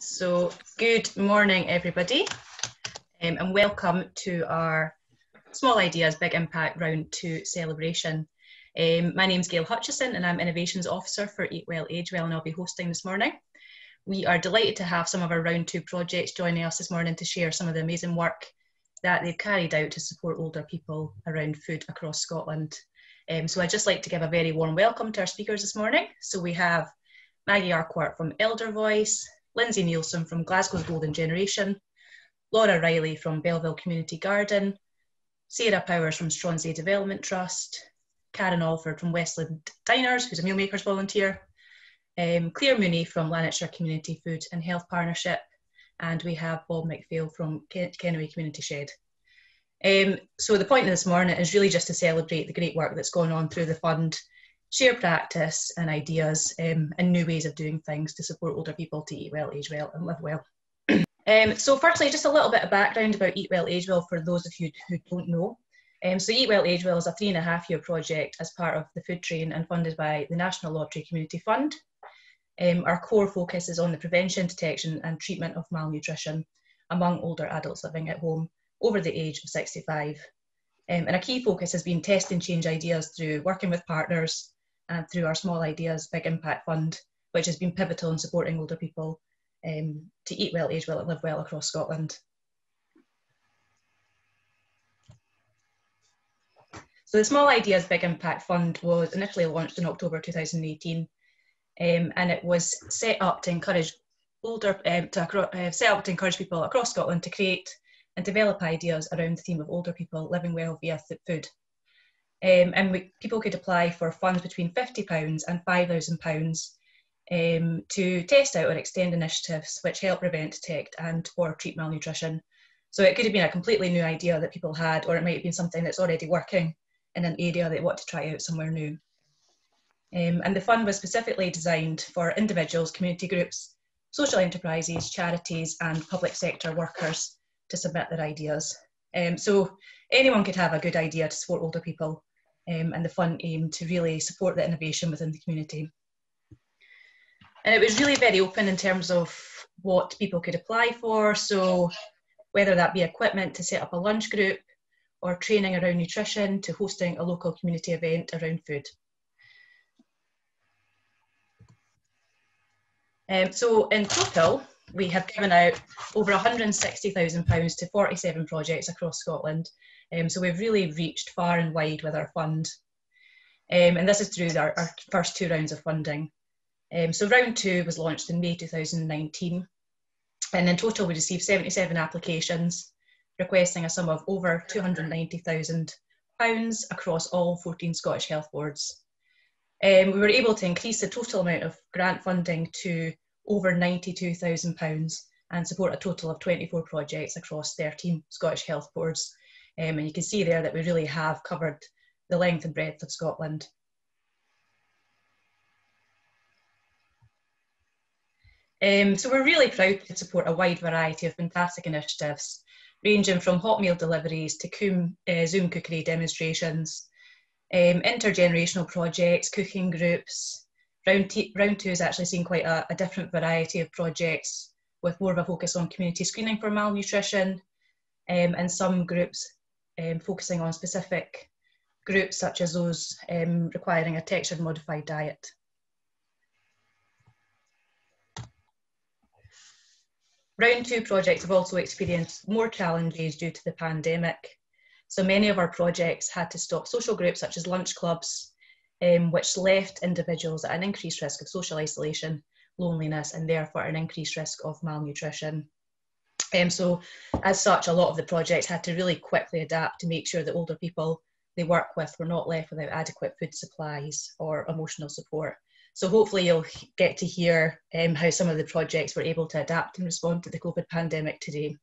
So good morning, everybody, and welcome to our Small Ideas, Big Impact Round 2 celebration. My name's Gail Hutchison and I'm Innovations Officer for Eat Well, Age Well, and I'll be hosting this morning. We are delighted to have some of our Round 2 projects joining us this morning to share some of the amazing work that they've carried out to support older people around food across Scotland. So I'd just like to give a very warm welcome to our speakers this morning. So we have Maggie Arkwart from Elder Voice, Lindsay Nielsen from Glasgow's Golden Generation, Laura Riley from Belville Community Garden, Sarah Powers from Stronsay Development Trust, Karen Alford from Westland Diners, who's a meal makers volunteer, Claire Mooney from Lanarkshire Community Food and Health Partnership, and we have Bob McPhail from Kennoway Community Shed. So the point of this morning is really just to celebrate the great work that's gone on through the fund, share practice and ideas and new ways of doing things to support older people to eat well, age well and live well. So firstly, just a little bit of background about Eat Well, Age Well for those of you who don't know. So Eat Well, Age Well is a 3.5-year project as part of the Food Train and funded by the National Lottery Community Fund. Our core focus is on the prevention, detection and treatment of malnutrition among older adults living at home over the age of 65. And a key focus has been test and change ideas through working with partners and through our Small Ideas, Big Impact Fund, which has been pivotal in supporting older people to eat well, age well and live well across Scotland. So the Small Ideas, Big Impact Fund was initially launched in October 2018, and it was set up to encourage encourage people across Scotland to create and develop ideas around the theme of older people living well via food. People could apply for funds between £50 and £5,000 to test out or extend initiatives which help prevent, detect and or treat malnutrition. So it could have been a completely new idea that people had, or it might have been something that's already working in an area they want to try out somewhere new. And the fund was specifically designed for individuals, community groups, social enterprises, charities and public sector workers to submit their ideas. So anyone could have a good idea to support older people, and the fund aimed to really support the innovation within the community. And it was really very open in terms of what people could apply for, so whether that be equipment to set up a lunch group or training around nutrition to hosting a local community event around food. So in total, we have given out over £160,000 to 47 projects across Scotland. So we've really reached far and wide with our fund. And this is through our first 2 rounds of funding. So round 2 was launched in May 2019. And in total, we received 77 applications, requesting a sum of over £290,000 across all 14 Scottish health boards. We were able to increase the total amount of grant funding to over £92,000 and support a total of 24 projects across 13 Scottish health boards. And you can see there that we really have covered the length and breadth of Scotland. So we're really proud to support a wide variety of fantastic initiatives, ranging from hot meal deliveries to Zoom cookery demonstrations, intergenerational projects, cooking groups. Round 2 has actually seen quite a different variety of projects with more of a focus on community screening for malnutrition, and some groups focusing on specific groups such as those requiring a texture modified diet. Round 2 projects have also experienced more challenges due to the pandemic. So many of our projects had to stop social groups such as lunch clubs, which left individuals at an increased risk of social isolation, loneliness, and therefore an increased risk of malnutrition. So as such, a lot of the projects had to really quickly adapt to make sure that older people they work with were not left without adequate food supplies or emotional support. So hopefully you'll get to hear how some of the projects were able to adapt and respond to the COVID pandemic today.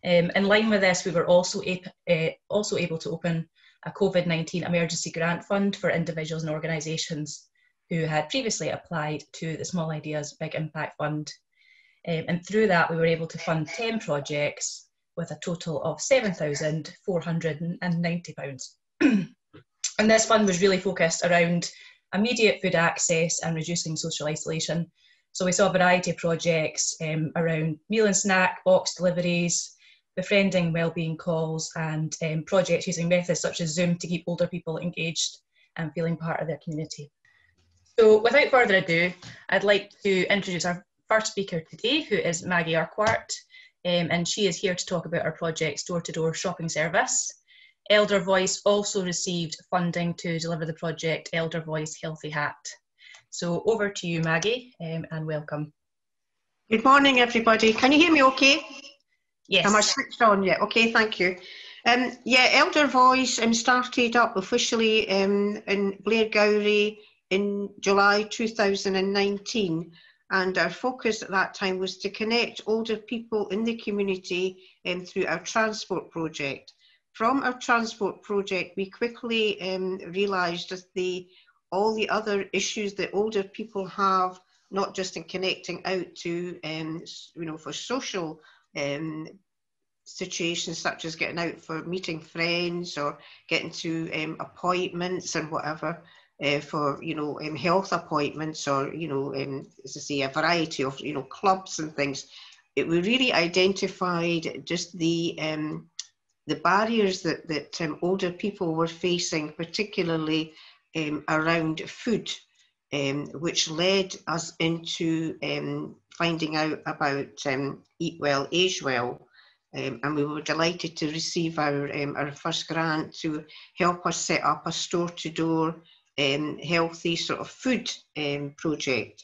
In line with this, we were also able to open a COVID-19 emergency grant fund for individuals and organisations who had previously applied to the Small Ideas Big Impact Fund. And through that, we were able to fund 10 projects with a total of £7,490. And this fund was really focused around immediate food access and reducing social isolation, So we saw a variety of projects around meal and snack, box deliveries, befriending wellbeing calls, and projects using methods such as Zoom to keep older people engaged and feeling part of their community. So without further ado, I'd like to introduce our first speaker today, who is Maggie Urquhart, and she is here to talk about our project's door-to-door shopping service. Elder Voice also received funding to deliver the project Elder Voice Healthy Hat. So over to you, Maggie, and welcome. Good morning, everybody. Can you hear me okay? Yes. Am I switched on yet? Okay, thank you. Yeah, Elder Voice started up officially in Blairgowrie in July 2019, and our focus at that time was to connect older people in the community through our transport project. From our transport project, we quickly realised that all the other issues that older people have, not just in connecting out to, for social situations such as getting out for meeting friends or getting to appointments and whatever, for health appointments or as I say, a variety of clubs and things. We really identified just the barriers that older people were facing, particularly around food, which led us into finding out about Eat Well, Age Well. And we were delighted to receive our first grant to help us set up a store-to-door healthy sort of food project.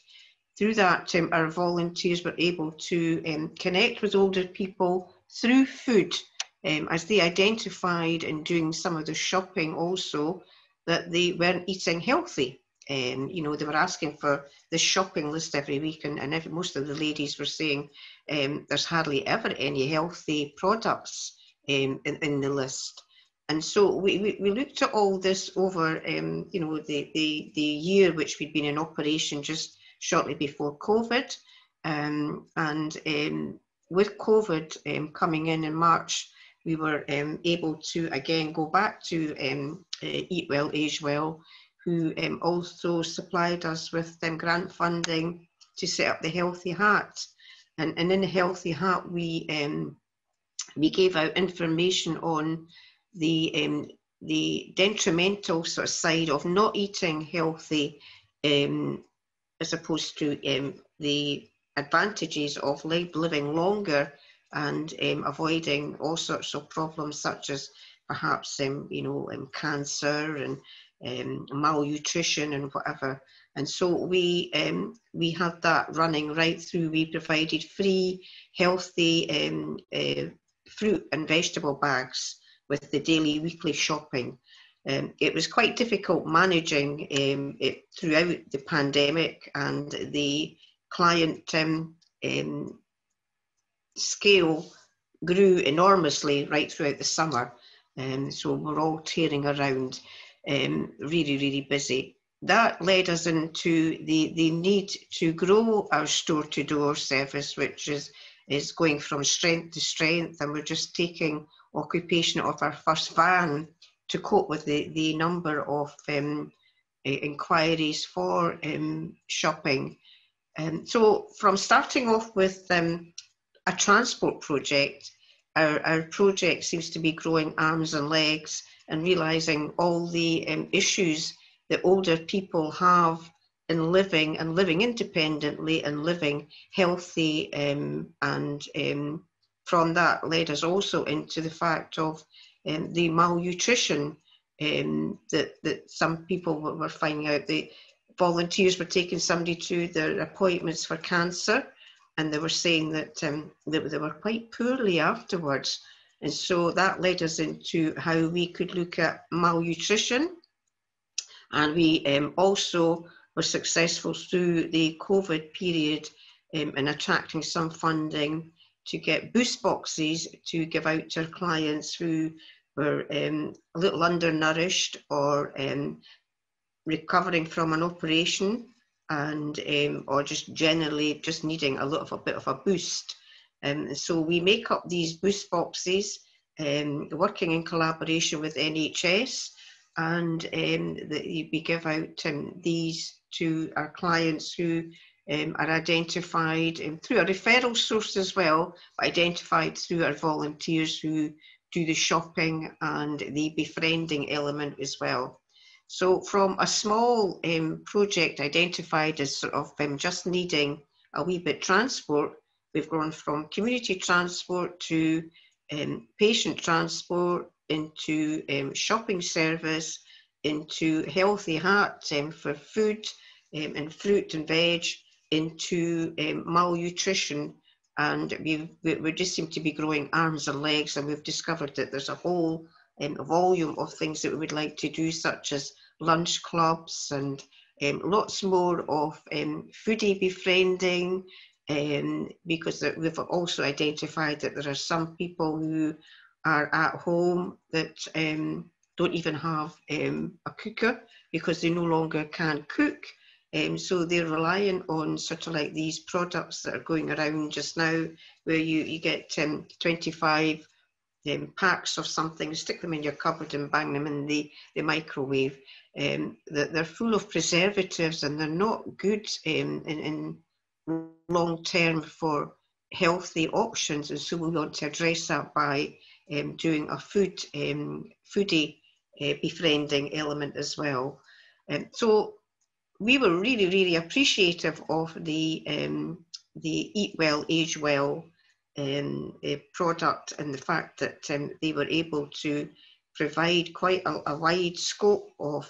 Through that, our volunteers were able to connect with older people through food, as they identified in doing some of the shopping also that they weren't eating healthy. They were asking for the shopping list every week, and most of the ladies were saying there's hardly ever any healthy products in the list. And so we looked at all this over the year which we'd been in operation just shortly before COVID, and with COVID coming in March, we were able to again go back to Eat Well, Age Well, who also supplied us with grant funding to set up the Healthy Hat. And in the Healthy Hat, we gave out information on the detrimental sort of side of not eating healthy, as opposed to the advantages of living longer and avoiding all sorts of problems such as perhaps cancer and malnutrition and whatever. And so we had that running right through. We provided free healthy fruit and vegetable bags with the daily weekly shopping. It was quite difficult managing it throughout the pandemic, and the client scale grew enormously right throughout the summer. So we're all tearing around, really busy. That led us into the need to grow our store-to-door service, which is going from strength to strength, and we're just taking occupation of our first van to cope with the number of inquiries for shopping. So from starting off with a transport project, our project seems to be growing arms and legs and realising all the issues that older people have in living independently and living healthy, and from that led us also into the fact of the malnutrition that some people were finding out. The volunteers were taking somebody to their appointments for cancer, and they were saying that they were quite poorly afterwards. And so that led us into how we could look at malnutrition. And we also were successful through the COVID period in attracting some funding to get boost boxes to give out to our clients who were a little undernourished or recovering from an operation, and or just generally just needing a bit of a boost. So we make up these boost boxes, working in collaboration with NHS, and we give out these to our clients who are identified through a referral source as well, but identified through our volunteers who do the shopping and the befriending element as well. So from a small project identified as sort of just needing a wee bit transport, we've gone from community transport to patient transport, into shopping service, into Healthy Heart for food and fruit and veg, into malnutrition. And we just seem to be growing arms and legs, and we've discovered that there's a whole volume of things that we would like to do, such as lunch clubs and lots more of foodie befriending, because we've also identified that there are some people who are at home that don't even have a cooker because they no longer can cook. So they're relying on sort of like these products that are going around just now, where you get 25 packs of something, stick them in your cupboard and bang them in the microwave. That they're full of preservatives and they're not good in long term for healthy options, and so we want to address that by doing a foodie befriending element as well. So we were really appreciative of the Eat Well, Age Well product, and the fact that they were able to provide quite a wide scope of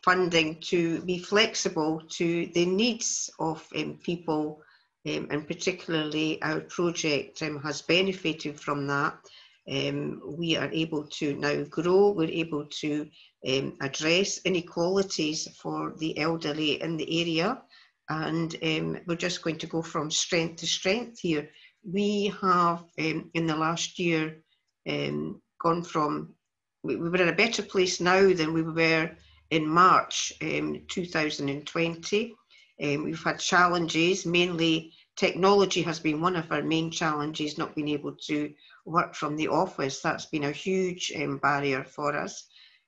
funding to be flexible to the needs of people, and particularly our project has benefited from that. We are able to now grow, we're able to address inequalities for the elderly in the area, and we're just going to go from strength to strength here. We have in the last year gone from, we were in a better place now than we were in March 2020. We've had challenges, mainly technology has been one of our main challenges, not being able to work from the office. That's been a huge barrier for us.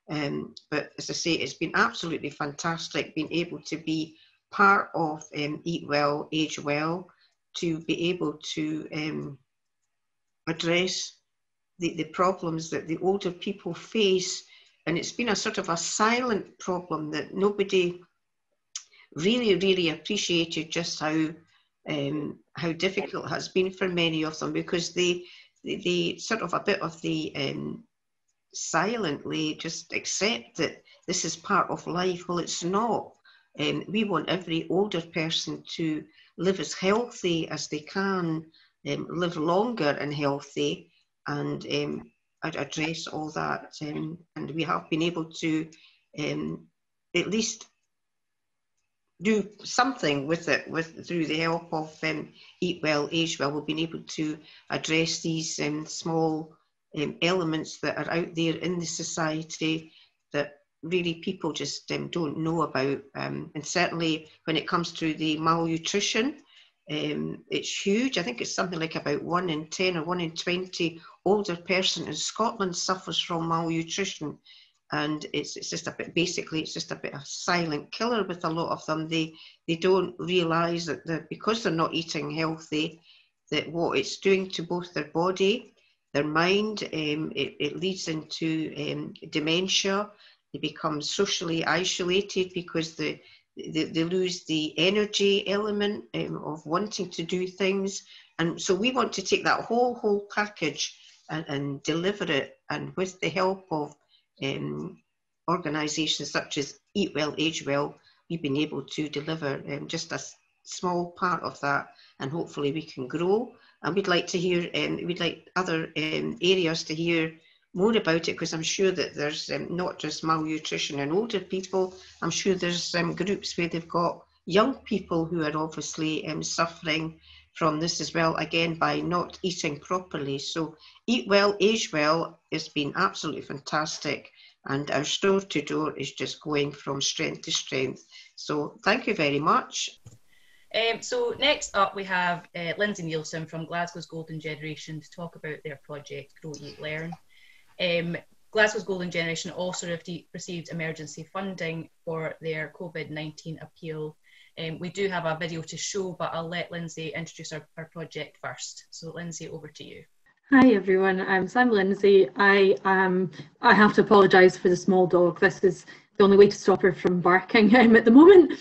But as I say, it's been absolutely fantastic being able to be part of Eat Well, Age Well, to be able to address the problems that the older people face. And it's been a sort of a silent problem that nobody really appreciated, just how difficult it has been for many of them, because they sort of a bit of the silently just accept that this is part of life. Well, it's not. We want every older person to live as healthy as they can, live longer and healthy, and address all that. And we have been able to at least do something with it, through the help of Eat Well, Age Well. We've been able to address these small elements that are out there in the society that really people just don't know about. And certainly when it comes to the malnutrition, it's huge. I think it's something like about 1 in 10 or 1 in 20 older person in Scotland suffers from malnutrition. And it's just a bit, basically, it's just a bit of a silent killer with a lot of them. They don't realise that because they're not eating healthy, that what it's doing to both their body, their mind, it leads into dementia. They become socially isolated because they lose the energy element of wanting to do things. And so we want to take that whole package and deliver it. And with the help of organisations such as Eat Well, Age Well, we've been able to deliver just a small part of that, and hopefully we can grow. And we'd like to hear, we'd like other areas to hear more about it, because I'm sure that there's not just malnutrition in older people. I'm sure there's groups where they've got young people who are obviously suffering from this as well, again, by not eating properly. So Eat Well, Age Well has been absolutely fantastic, and our store to door is just going from strength to strength. So thank you very much. So next up we have Lindsay Nielsen from Glasgow's Golden Generation to talk about their project Grow, Eat, Learn. Glasgow's Golden Generation also received emergency funding for their COVID-19 appeal We do have a video to show, but I'll let Lindsay introduce our project first. So Lindsay, over to you. Hi everyone, I'm Lindsay. I have to apologise for the small dog. This is the only way to stop her from barking at the moment.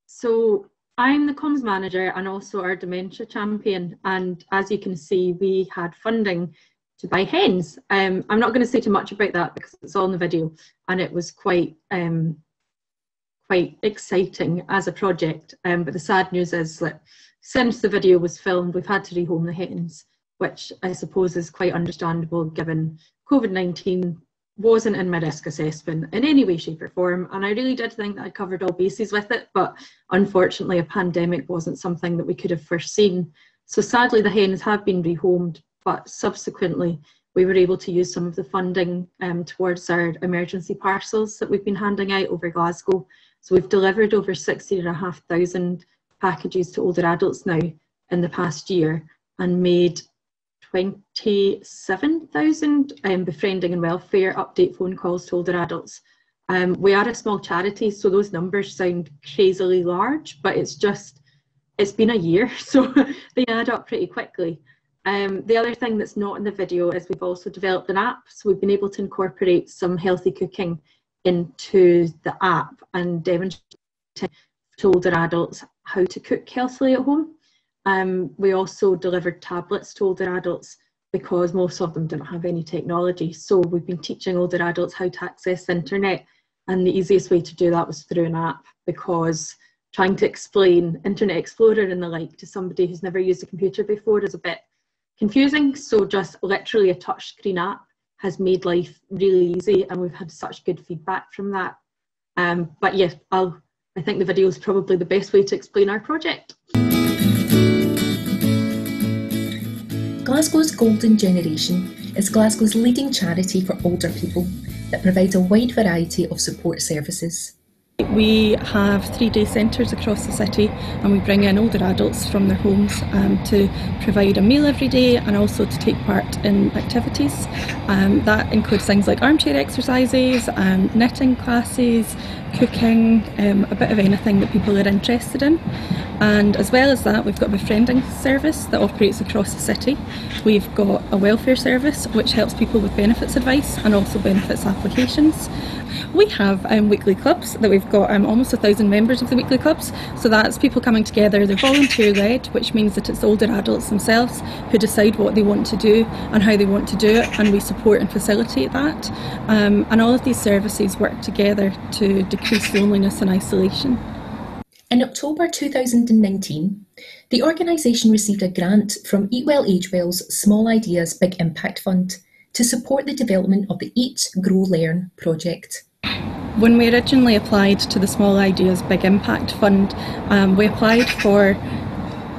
So I'm the comms manager and also our dementia champion. And as you can see, we had funding to buy hens. I'm not going to say too much about that because it's all in the video, and it was quite exciting as a project. But the sad news is that since the video was filmed, we've had to rehome the hens, which I suppose is quite understandable given COVID-19 wasn't in my risk assessment in any way, shape or form. And I really did think that I covered all bases with it, but unfortunately a pandemic wasn't something that we could have foreseen. So sadly the hens have been rehomed, but subsequently we were able to use some of the funding towards our emergency parcels that we've been handing out over Glasgow. So we've delivered over 60,500 packages to older adults now in the past year and made 27,000 befriending and welfare update phone calls to older adults. We are a small charity, so those numbers sound crazily large, but it's been a year, so they add up pretty quickly. The other thing that's not in the video is we've also developed an app, so we've been able to incorporate some healthy cooking into the app and demonstrate to older adults how to cook healthily at home. We also delivered tablets to older adults because most of them didn't have any technology. So we've been teaching older adults how to access the internet, and the easiest way to do that was through an app, because trying to explain Internet Explorer and the like to somebody who's never used a computer before is a bit confusing. So just literally a touchscreen app has made life really easy, and we've had such good feedback from that. But yeah, I think the video is probably the best way to explain our project. Glasgow's Golden Generation is Glasgow's leading charity for older people that provides a wide variety of support services. We have 3-day centres across the city, and we bring in older adults from their homes to provide a meal every day and also to take part in activities. That includes things like armchair exercises, knitting classes, cooking, a bit of anything that people are interested in. And as well as that, we've got a befriending service that operates across the city. We've got a welfare service which helps people with benefits advice and also benefits applications. We have weekly clubs that we've got almost 1,000 members of the weekly clubs. So that's people coming together. They're volunteer led, which means that it's older adults themselves who decide what they want to do and how they want to do it, and we support and facilitate that. And all of these services work together to decrease loneliness and isolation. In October 2019, the organisation received a grant from Eat Well Age Well's Small Ideas Big Impact Fund to support the development of the Eat, Grow, Learn project. When we originally applied to the Small Ideas Big Impact Fund, we applied for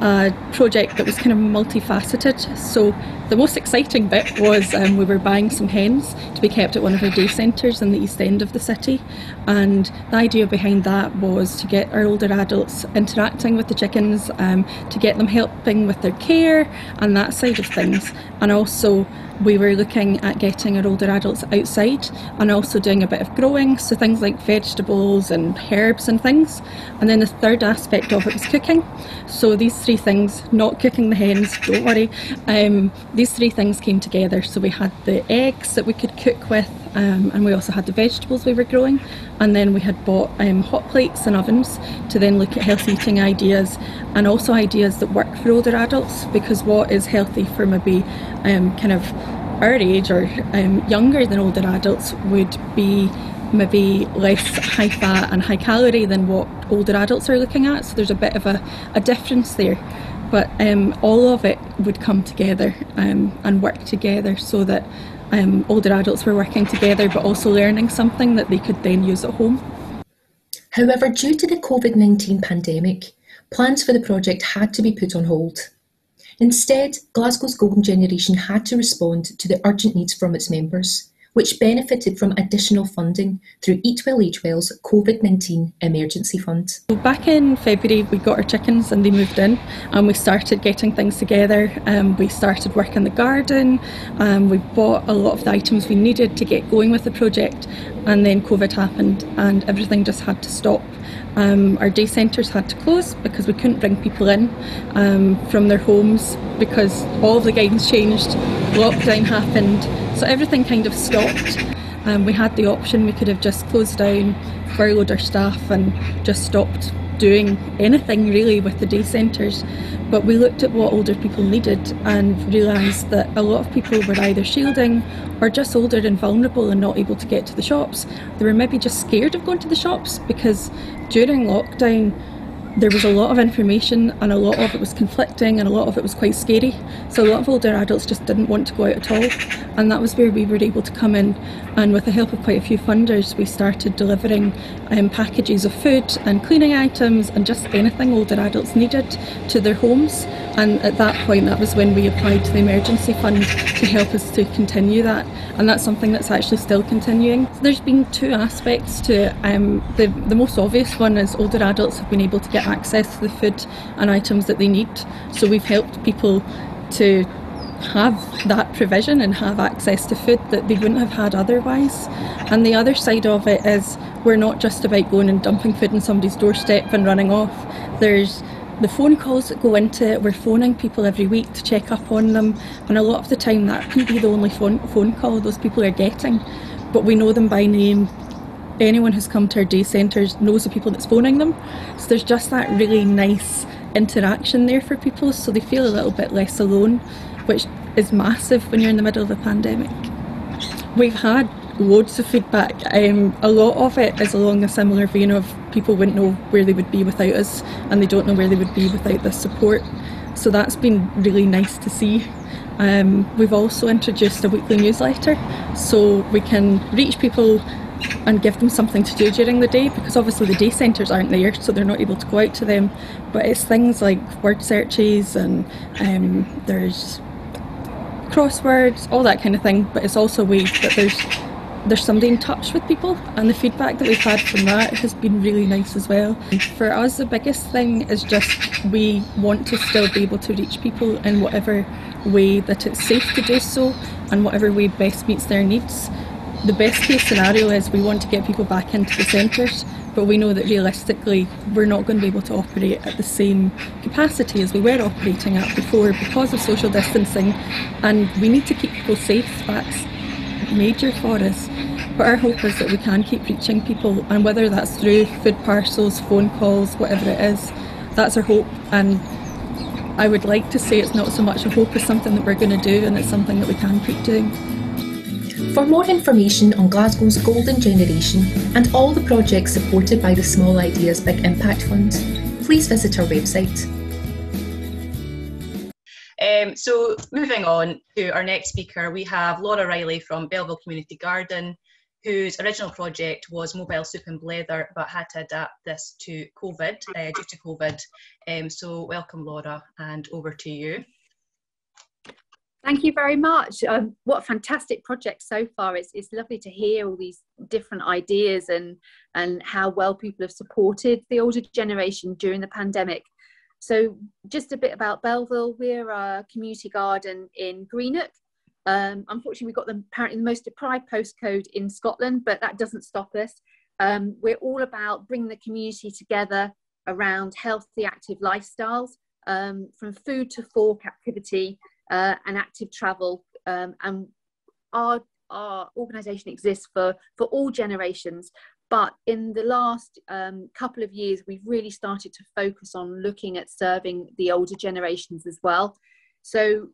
a project that was kind of multifaceted. So the most exciting bit was we were buying some hens to be kept at one of our day centres in the east end of the city, and the idea behind that was to get our older adults interacting with the chickens, to get them helping with their care and that side of things. And also we were looking at getting our older adults outside and also doing a bit of growing, so things like vegetables and herbs and things. And then the third aspect of it was cooking. So these 3 things, not cooking the hens, don't worry, these 3 things came together. So we had the eggs that we could cook with, and we also had the vegetables we were growing, and then we had bought hot plates and ovens to then look at healthy eating ideas, and also ideas that work for older adults, because what is healthy for maybe kind of our age or younger than older adults would be maybe less high fat and high calorie than what older adults are looking at. So there's a bit of a difference there, but all of it would come together and work together so that older adults were working together but also learning something that they could then use at home. However, due to the COVID-19 pandemic, plans for the project had to be put on hold. Instead, Glasgow's Golden Generation had to respond to the urgent needs from its members, which benefited from additional funding through Eat Well Age Well's COVID-19 Emergency Fund. So back in February we got our chickens and they moved in, and we started getting things together. We started work in the garden, we bought a lot of the items we needed to get going with the project, and then COVID happened and everything just had to stop. Our day centres had to close because we couldn't bring people in from their homes because all of the guidance changed, lockdown happened, so everything kind of stopped. We had the option, we could have just closed down, furloughed our staff and just stopped doing anything really with the day centres, but we looked at what older people needed and realised that a lot of people were either shielding or just older and vulnerable and not able to get to the shops. They were maybe just scared of going to the shops because during lockdown there was a lot of information and a lot of it was conflicting and a lot of it was quite scary, so a lot of older adults just didn't want to go out at all, and that was where we were able to come in, and with the help of quite a few funders we started delivering packages of food and cleaning items and just anything older adults needed to their homes. And at that point, that was when we applied to the emergency fund to help us to continue that, and that's something that's actually still continuing. So there's been two aspects to it. The most obvious one is older adults have been able to get access to the food and items that they need, so we've helped people to have that provision and have access to food that they wouldn't have had otherwise. And the other side of it is we're not just about going and dumping food on somebody's doorstep and running off. There's the phone calls that go into it. We're phoning people every week to check up on them, and a lot of the time that can be the only phone call those people are getting, but we know them by name. Anyone who's come to our day centres knows the people that's phoning them, so there's just that really nice interaction there for people, so they feel a little bit less alone, which is massive when you're in the middle of a pandemic. We've had loads of feedback. A lot of it is along a similar vein of people wouldn't know where they would be without us, and they don't know where they would be without this support, so that's been really nice to see. We've also introduced a weekly newsletter so we can reach people and give them something to do during the day, because obviously the day centres aren't there, so they're not able to go out to them, but it's things like word searches and there's crosswords, all that kind of thing, but it's also ways that there's somebody in touch with people, and the feedback that we've had from that has been really nice as well. For us, the biggest thing is just we want to still be able to reach people in whatever way that it's safe to do so and whatever way best meets their needs. The best case scenario is we want to get people back into the centres, but we know that realistically we're not going to be able to operate at the same capacity as we were operating at before because of social distancing, and we need to keep people safe. That's major for us, but our hope is that we can keep reaching people, and whether that's through food parcels, phone calls, whatever it is, that's our hope. And I would like to say it's not so much a hope as something that we're going to do, and it's something that we can keep doing. For more information on Glasgow's Golden Generation and all the projects supported by the Small Ideas Big Impact Fund, please visit our website. So moving on to our next speaker, we have Laura Riley from Belville Community Garden, whose original project was mobile soup and blether, but had to adapt this to COVID, due to COVID. So welcome, Laura, and over to you. Thank you very much. What a fantastic project so far. It's lovely to hear all these different ideas and how well people have supported the older generation during the pandemic. So just a bit about Belville. We're a community garden in Greenock. Unfortunately, we've got apparently the most deprived postcode in Scotland, but that doesn't stop us. We're all about bringing the community together around healthy, active lifestyles, from food to fork activity and active travel. And our organisation exists for all generations. But in the last couple of years, we've really started to focus on looking at serving the older generations as well. So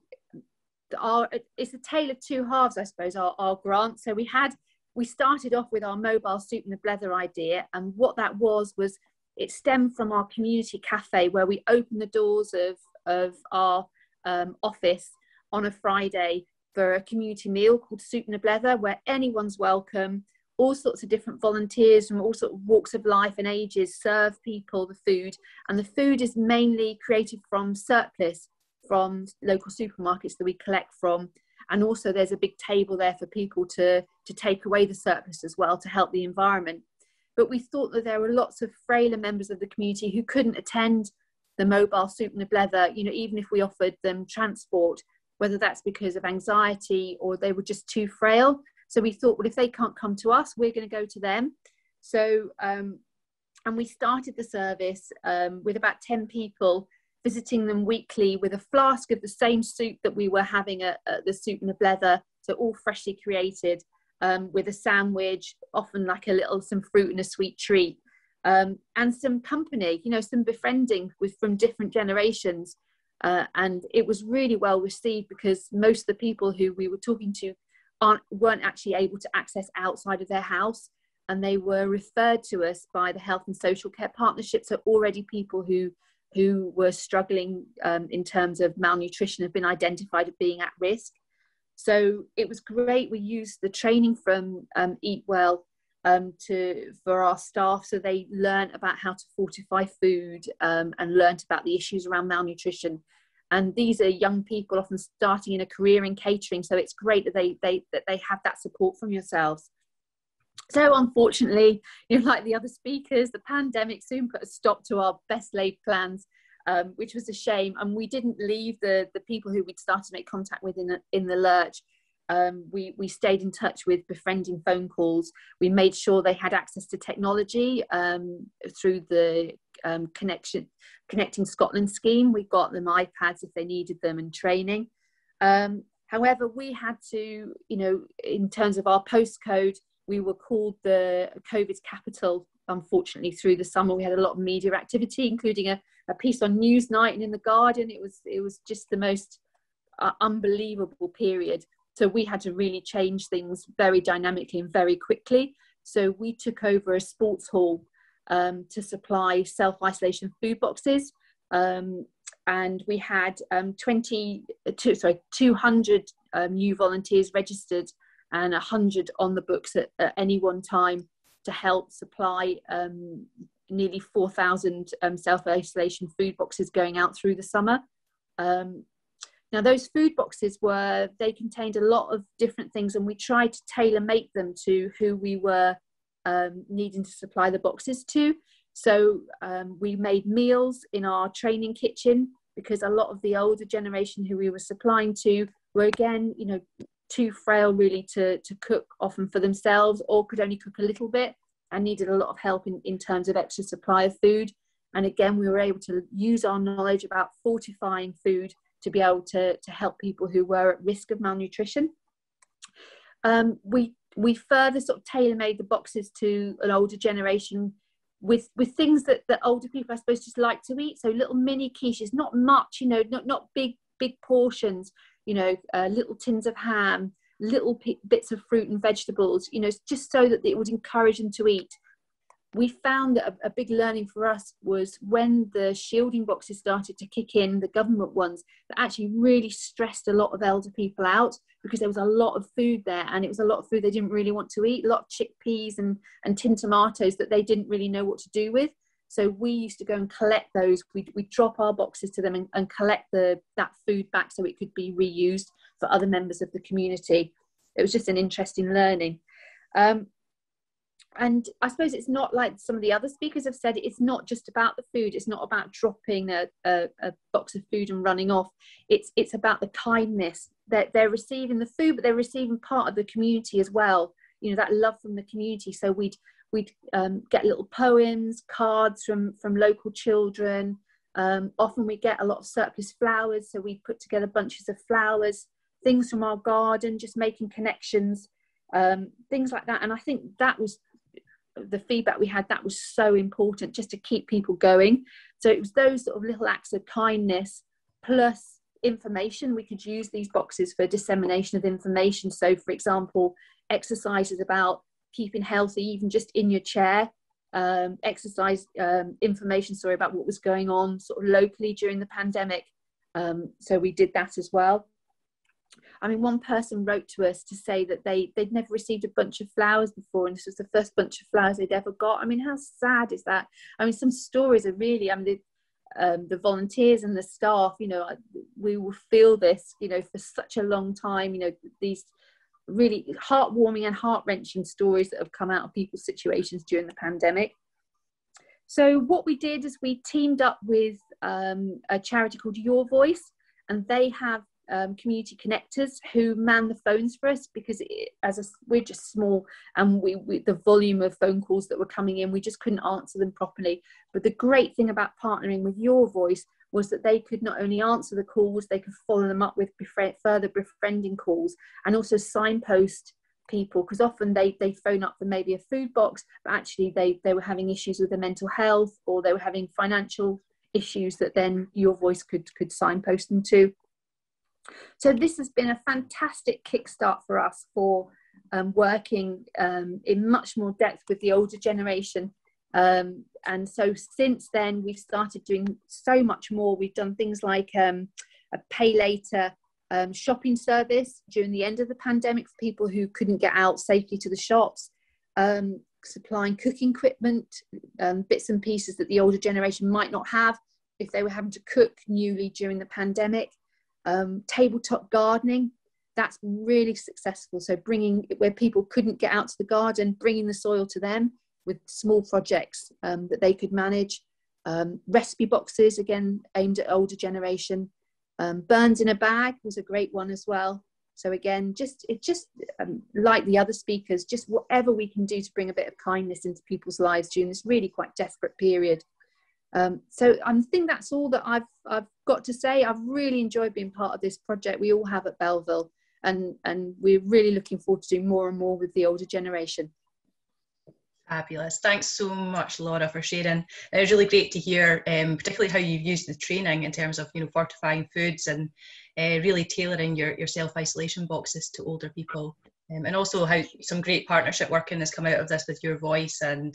it's a tale of two halves, I suppose, our grant. So we started off with our mobile soup and the blether idea. And what that was it stemmed from our community cafe, where we opened the doors of our office on a Friday for a community meal called Soup and a Blether, where anyone's welcome. All sorts of different volunteers from all sorts of walks of life and ages serve people the food, and the food is mainly created from surplus from local supermarkets that we collect from, And also there's a big table there for people to take away the surplus as well, to help the environment. But we thought that there were lots of frailer members of the community who couldn't attend the mobile soup and leather, you know, even if we offered them transport, whether that's because of anxiety or they were just too frail. So we thought, well, if they can't come to us, we're going to go to them. So, and we started the service with about 10 people, visiting them weekly with a flask of the same soup that we were having at the soup and leather, so all freshly created, with a sandwich, often like some fruit and a sweet treat, and some company, you know, some befriending from different generations. And it was really well received, because most of the people who we were talking to weren't actually able to access outside of their house, and they were referred to us by the Health and Social Care Partnership. So already people who were struggling in terms of malnutrition have been identified as being at risk. So it was great. We used the training from Eat Well for our staff, so they learned about how to fortify food and learnt about the issues around malnutrition. And these are young people often starting in a career in catering, so it's great that they have that support from yourselves. So unfortunately, you know, like the other speakers, the pandemic soon put a stop to our best laid plans, which was a shame. And we didn't leave the people who we'd started to make contact with in the lurch. We stayed in touch with befriending phone calls. We made sure they had access to technology through the Connecting Scotland scheme. We got them iPads if they needed them, and training. However, we had to, you know, in terms of our postcode, we were called the COVID capital, unfortunately, through the summer. We had a lot of media activity, including a piece on Newsnight and in The Guardian. It was just the most unbelievable period. So we had to really change things very dynamically and very quickly. So we took over a sports hall to supply self-isolation food boxes. And we had 200 new volunteers registered and 100 on the books at any one time to help supply nearly 4,000 self-isolation food boxes going out through the summer. Now those food boxes they contained a lot of different things, and we tried to tailor make them to who we were needing to supply the boxes to. So we made meals in our training kitchen, because a lot of the older generation who we were supplying to were, again, you know, too frail really to cook often for themselves, or could only cook a little bit and needed a lot of help in terms of extra supply of food. And again, we were able to use our knowledge about fortifying food to be able to help people who were at risk of malnutrition. We further sort of tailor-made the boxes to an older generation with things that older people, I suppose, just like to eat. So little mini quiches, not much, you know, not big portions, you know, little tins of ham, little bits of fruit and vegetables, you know, just so that it would encourage them to eat. We found that a big learning for us was when the shielding boxes started to kick in, the government ones, that actually really stressed a lot of elder people out, because there was a lot of food there, and it was a lot of food they didn't really want to eat, a lot of chickpeas and tin tomatoes that they didn't really know what to do with. So we used to go and collect those. We'd drop our boxes to them and collect that food back so it could be reused for other members of the community. It was just an interesting learning. And I suppose it's not like some of the other speakers have said, it's not just about the food. It's not about dropping a box of food and running off. It's about the kindness that they're receiving the food, but they're receiving part of the community as well. You know, that love from the community. So we'd get little poems, cards from local children. Often we get a lot of surplus flowers. So we put together bunches of flowers, things from our garden, just making connections, things like that. And I think that was the feedback we had, that was so important, just to keep people going. So it was those sort of little acts of kindness plus information. We could use these boxes for dissemination of information. So for example, exercises about keeping healthy, even just in your chair, exercise information, about what was going on sort of locally during the pandemic. So we did that as well. I mean, one person wrote to us to say that they'd never received a bunch of flowers before, and this was the first bunch of flowers they'd ever got. I mean, how sad is that? I mean, some stories are really, the volunteers and the staff, you know, we will feel this, you know, for such a long time, you know, these really heartwarming and heart-wrenching stories that have come out of people's situations during the pandemic. So what we did is we teamed up with a charity called Your Voice, and they have community connectors who man the phones for us, because we're just small, and we the volume of phone calls that were coming in, we just couldn't answer them properly. But the great thing about partnering with Your Voice was that they could not only answer the calls, they could follow them up with further befriending calls, and also signpost people, because often they phone up for maybe a food box, but actually they were having issues with their mental health, or they were having financial issues that then Your Voice could signpost them to. So this has been a fantastic kickstart for us for working in much more depth with the older generation. And so since then, we've started doing so much more. We've done things like a pay later shopping service during the end of the pandemic for people who couldn't get out safely to the shops, supplying cooking equipment, bits and pieces that the older generation might not have if they were having to cook newly during the pandemic. Tabletop gardening, that's been really successful. So bringing, where people couldn't get out to the garden, bringing the soil to them with small projects that they could manage. Recipe boxes, again, aimed at older generation. Burns in a bag was a great one as well. So again, just like the other speakers, just whatever we can do to bring a bit of kindness into people's lives during this really quite desperate period. So I think that's all that I've got to say. I've really enjoyed being part of this project. We all have at Belville, and we're really looking forward to doing more and more with the older generation. Fabulous. Thanks so much, Laura, for sharing. It was really great to hear, particularly how you've used the training in terms of, you know, fortifying foods and really tailoring your self-isolation boxes to older people. And also how some great partnership working has come out of this with Your Voice, and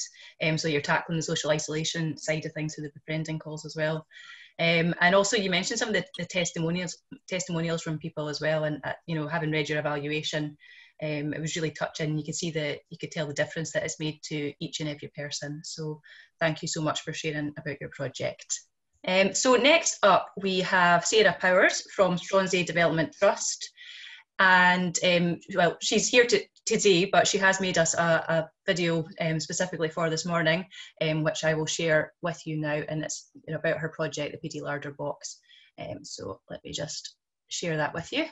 so you're tackling the social isolation side of things through the befriending calls as well. And also you mentioned some of the testimonials from people as well, and you know, having read your evaluation, it was really touching. You could tell the difference that it's made to each and every person. So thank you so much for sharing about your project. So next up we have Sarah Powers from Stronsay Development Trust. And well, she's here today, but she has made us a video specifically for this morning, which I will share with you now, and it's about her project, the PD Larder Box. So let me just share that with you.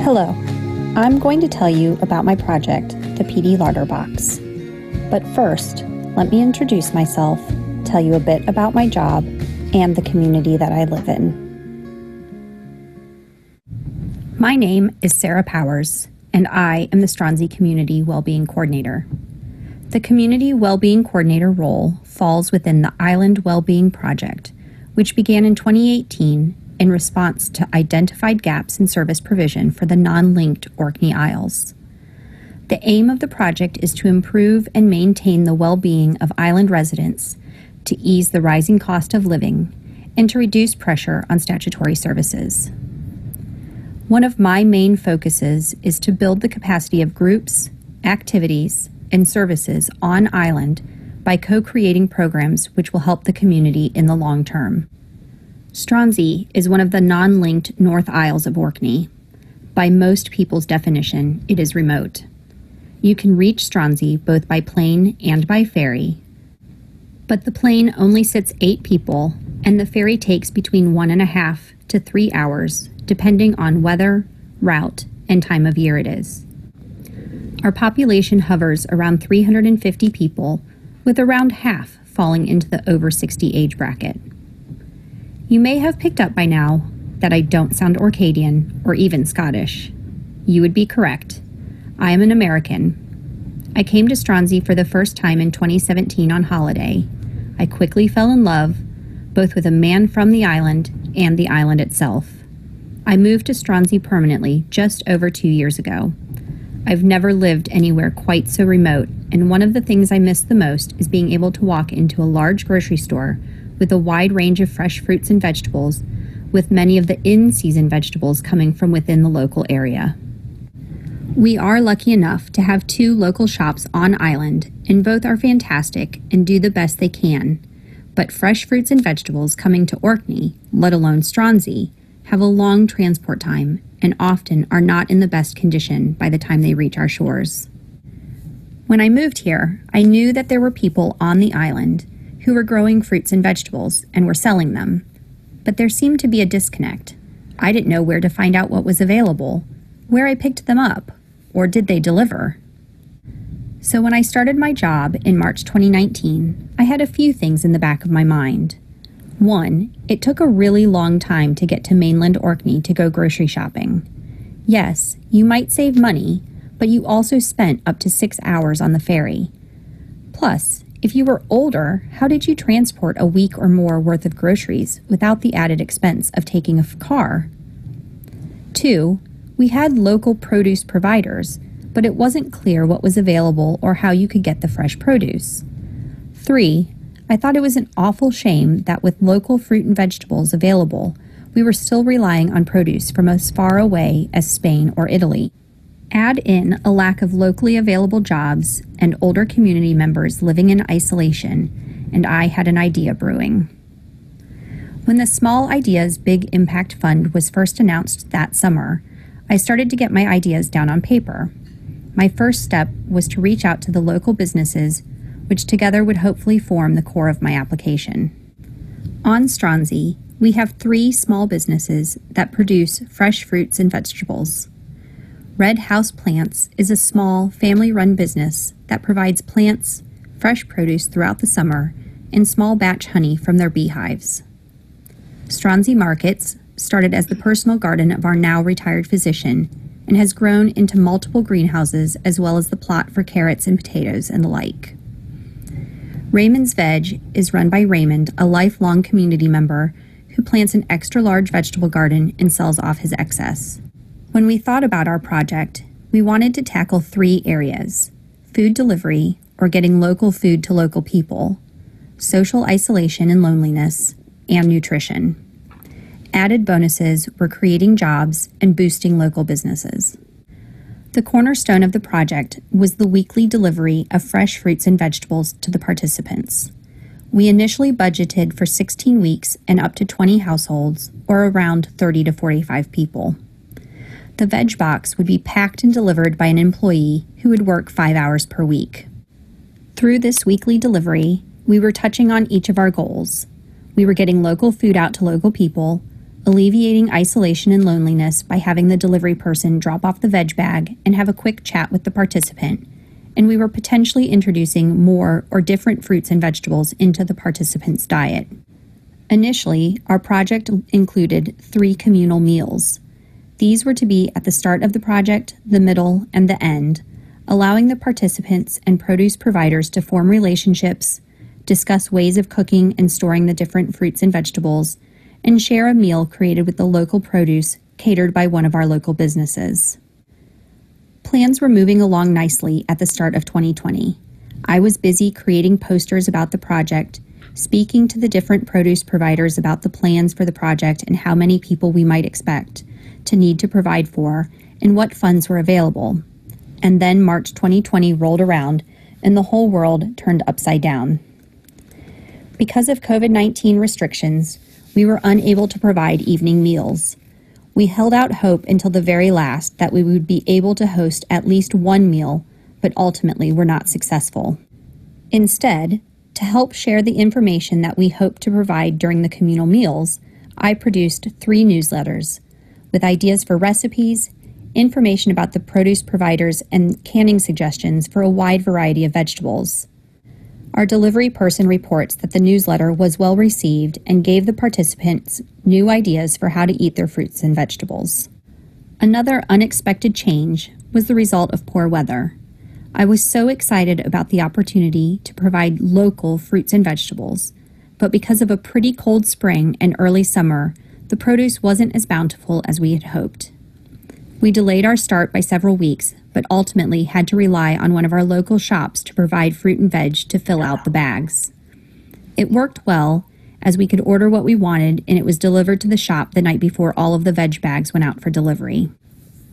Hello, I'm going to tell you about my project, the PD Larder Box. But first, let me introduce myself, tell you a bit about my job, and the community that I live in. My name is Sarah Powers, and I am the Stronsay Community Wellbeing Coordinator. The Community Wellbeing Coordinator role falls within the Island Wellbeing Project, which began in 2018 in response to identified gaps in service provision for the non-linked Orkney Isles. The aim of the project is to improve and maintain the well-being of island residents, to ease the rising cost of living, and to reduce pressure on statutory services. One of my main focuses is to build the capacity of groups, activities, and services on island by co-creating programs which will help the community in the long term. Stronsay is one of the non-linked North Isles of Orkney. By most people's definition, it is remote. You can reach Stronsay both by plane and by ferry, but the plane only sits 8 people, and the ferry takes between 1.5 to 3 hours, depending on weather, route, and time of year it is. Our population hovers around 350 people, with around half falling into the over 60 age bracket. You may have picked up by now that I don't sound Orcadian or even Scottish. You would be correct. I am an American. I came to Stronsay for the first time in 2017 on holiday. I quickly fell in love, both with a man from the island and the island itself. I moved to Stronsay permanently just over 2 years ago. I've never lived anywhere quite so remote, and one of the things I miss the most is being able to walk into a large grocery store with a wide range of fresh fruits and vegetables with many of the in-season vegetables coming from within the local area. We are lucky enough to have 2 local shops on island, and both are fantastic and do the best they can. But fresh fruits and vegetables coming to Orkney, let alone Stronsay, have a long transport time and often are not in the best condition by the time they reach our shores. When I moved here, I knew that there were people on the island who were growing fruits and vegetables and were selling them, but there seemed to be a disconnect. I didn't know where to find out what was available, where I picked them up, or did they deliver? So when I started my job in March 2019, I had a few things in the back of my mind. 1, it took a really long time to get to mainland Orkney to go grocery shopping. Yes, you might save money, but you also spent up to 6 hours on the ferry. Plus, if you were older, how did you transport a week or more worth of groceries without the added expense of taking a car? 2, we had local produce providers, but it wasn't clear what was available or how you could get the fresh produce. 3, I thought it was an awful shame that with local fruit and vegetables available, we were still relying on produce from as far away as Spain or Italy. Add in a lack of locally available jobs and older community members living in isolation, and I had an idea brewing. When the Small Ideas Big Impact Fund was first announced that summer, I started to get my ideas down on paper. My first step was to reach out to the local businesses, which together would hopefully form the core of my application. On Stronsay, we have 3 small businesses that produce fresh fruits and vegetables. Red House Plants is a small, family-run business that provides plants, fresh produce throughout the summer, and small batch honey from their beehives. Stronsay Markets started as the personal garden of our now retired physician and has grown into multiple greenhouses as well as the plot for carrots and potatoes and the like. Raymond's Veg is run by Raymond, a lifelong community member who plants an extra-large vegetable garden and sells off his excess. When we thought about our project, we wanted to tackle 3 areas: food delivery, or getting local food to local people, social isolation and loneliness, and nutrition. Added bonuses were creating jobs and boosting local businesses. The cornerstone of the project was the weekly delivery of fresh fruits and vegetables to the participants. We initially budgeted for 16 weeks and up to 20 households, or around 30 to 45 people. The veg box would be packed and delivered by an employee who would work 5 hours per week. Through this weekly delivery, we were touching on each of our goals. We were getting local food out to local people, alleviating isolation and loneliness by having the delivery person drop off the veg bag and have a quick chat with the participant, and we were potentially introducing more or different fruits and vegetables into the participant's diet. Initially, our project included 3 communal meals. These were to be at the start of the project, the middle, and the end, allowing the participants and produce providers to form relationships, discuss ways of cooking and storing the different fruits and vegetables, and share a meal created with the local produce catered by one of our local businesses. Plans were moving along nicely at the start of 2020. I was busy creating posters about the project, speaking to the different produce providers about the plans for the project and how many people we might expect to need to provide for, and what funds were available. And then March 2020 rolled around, and the whole world turned upside down. Because of COVID-19 restrictions, we were unable to provide evening meals. We held out hope until the very last that we would be able to host at least one meal, but ultimately were not successful. Instead, to help share the information that we hoped to provide during the communal meals, I produced 3 newsletters with ideas for recipes, information about the produce providers, and canning suggestions for a wide variety of vegetables. Our delivery person reports that the newsletter was well received and gave the participants new ideas for how to eat their fruits and vegetables. Another unexpected change was the result of poor weather. I was so excited about the opportunity to provide local fruits and vegetables, but because of a pretty cold spring and early summer, the produce wasn't as bountiful as we had hoped. We delayed our start by several weeks, but ultimately had to rely on one of our local shops to provide fruit and veg to fill out the bags. It worked well, as we could order what we wanted and it was delivered to the shop the night before all of the veg bags went out for delivery.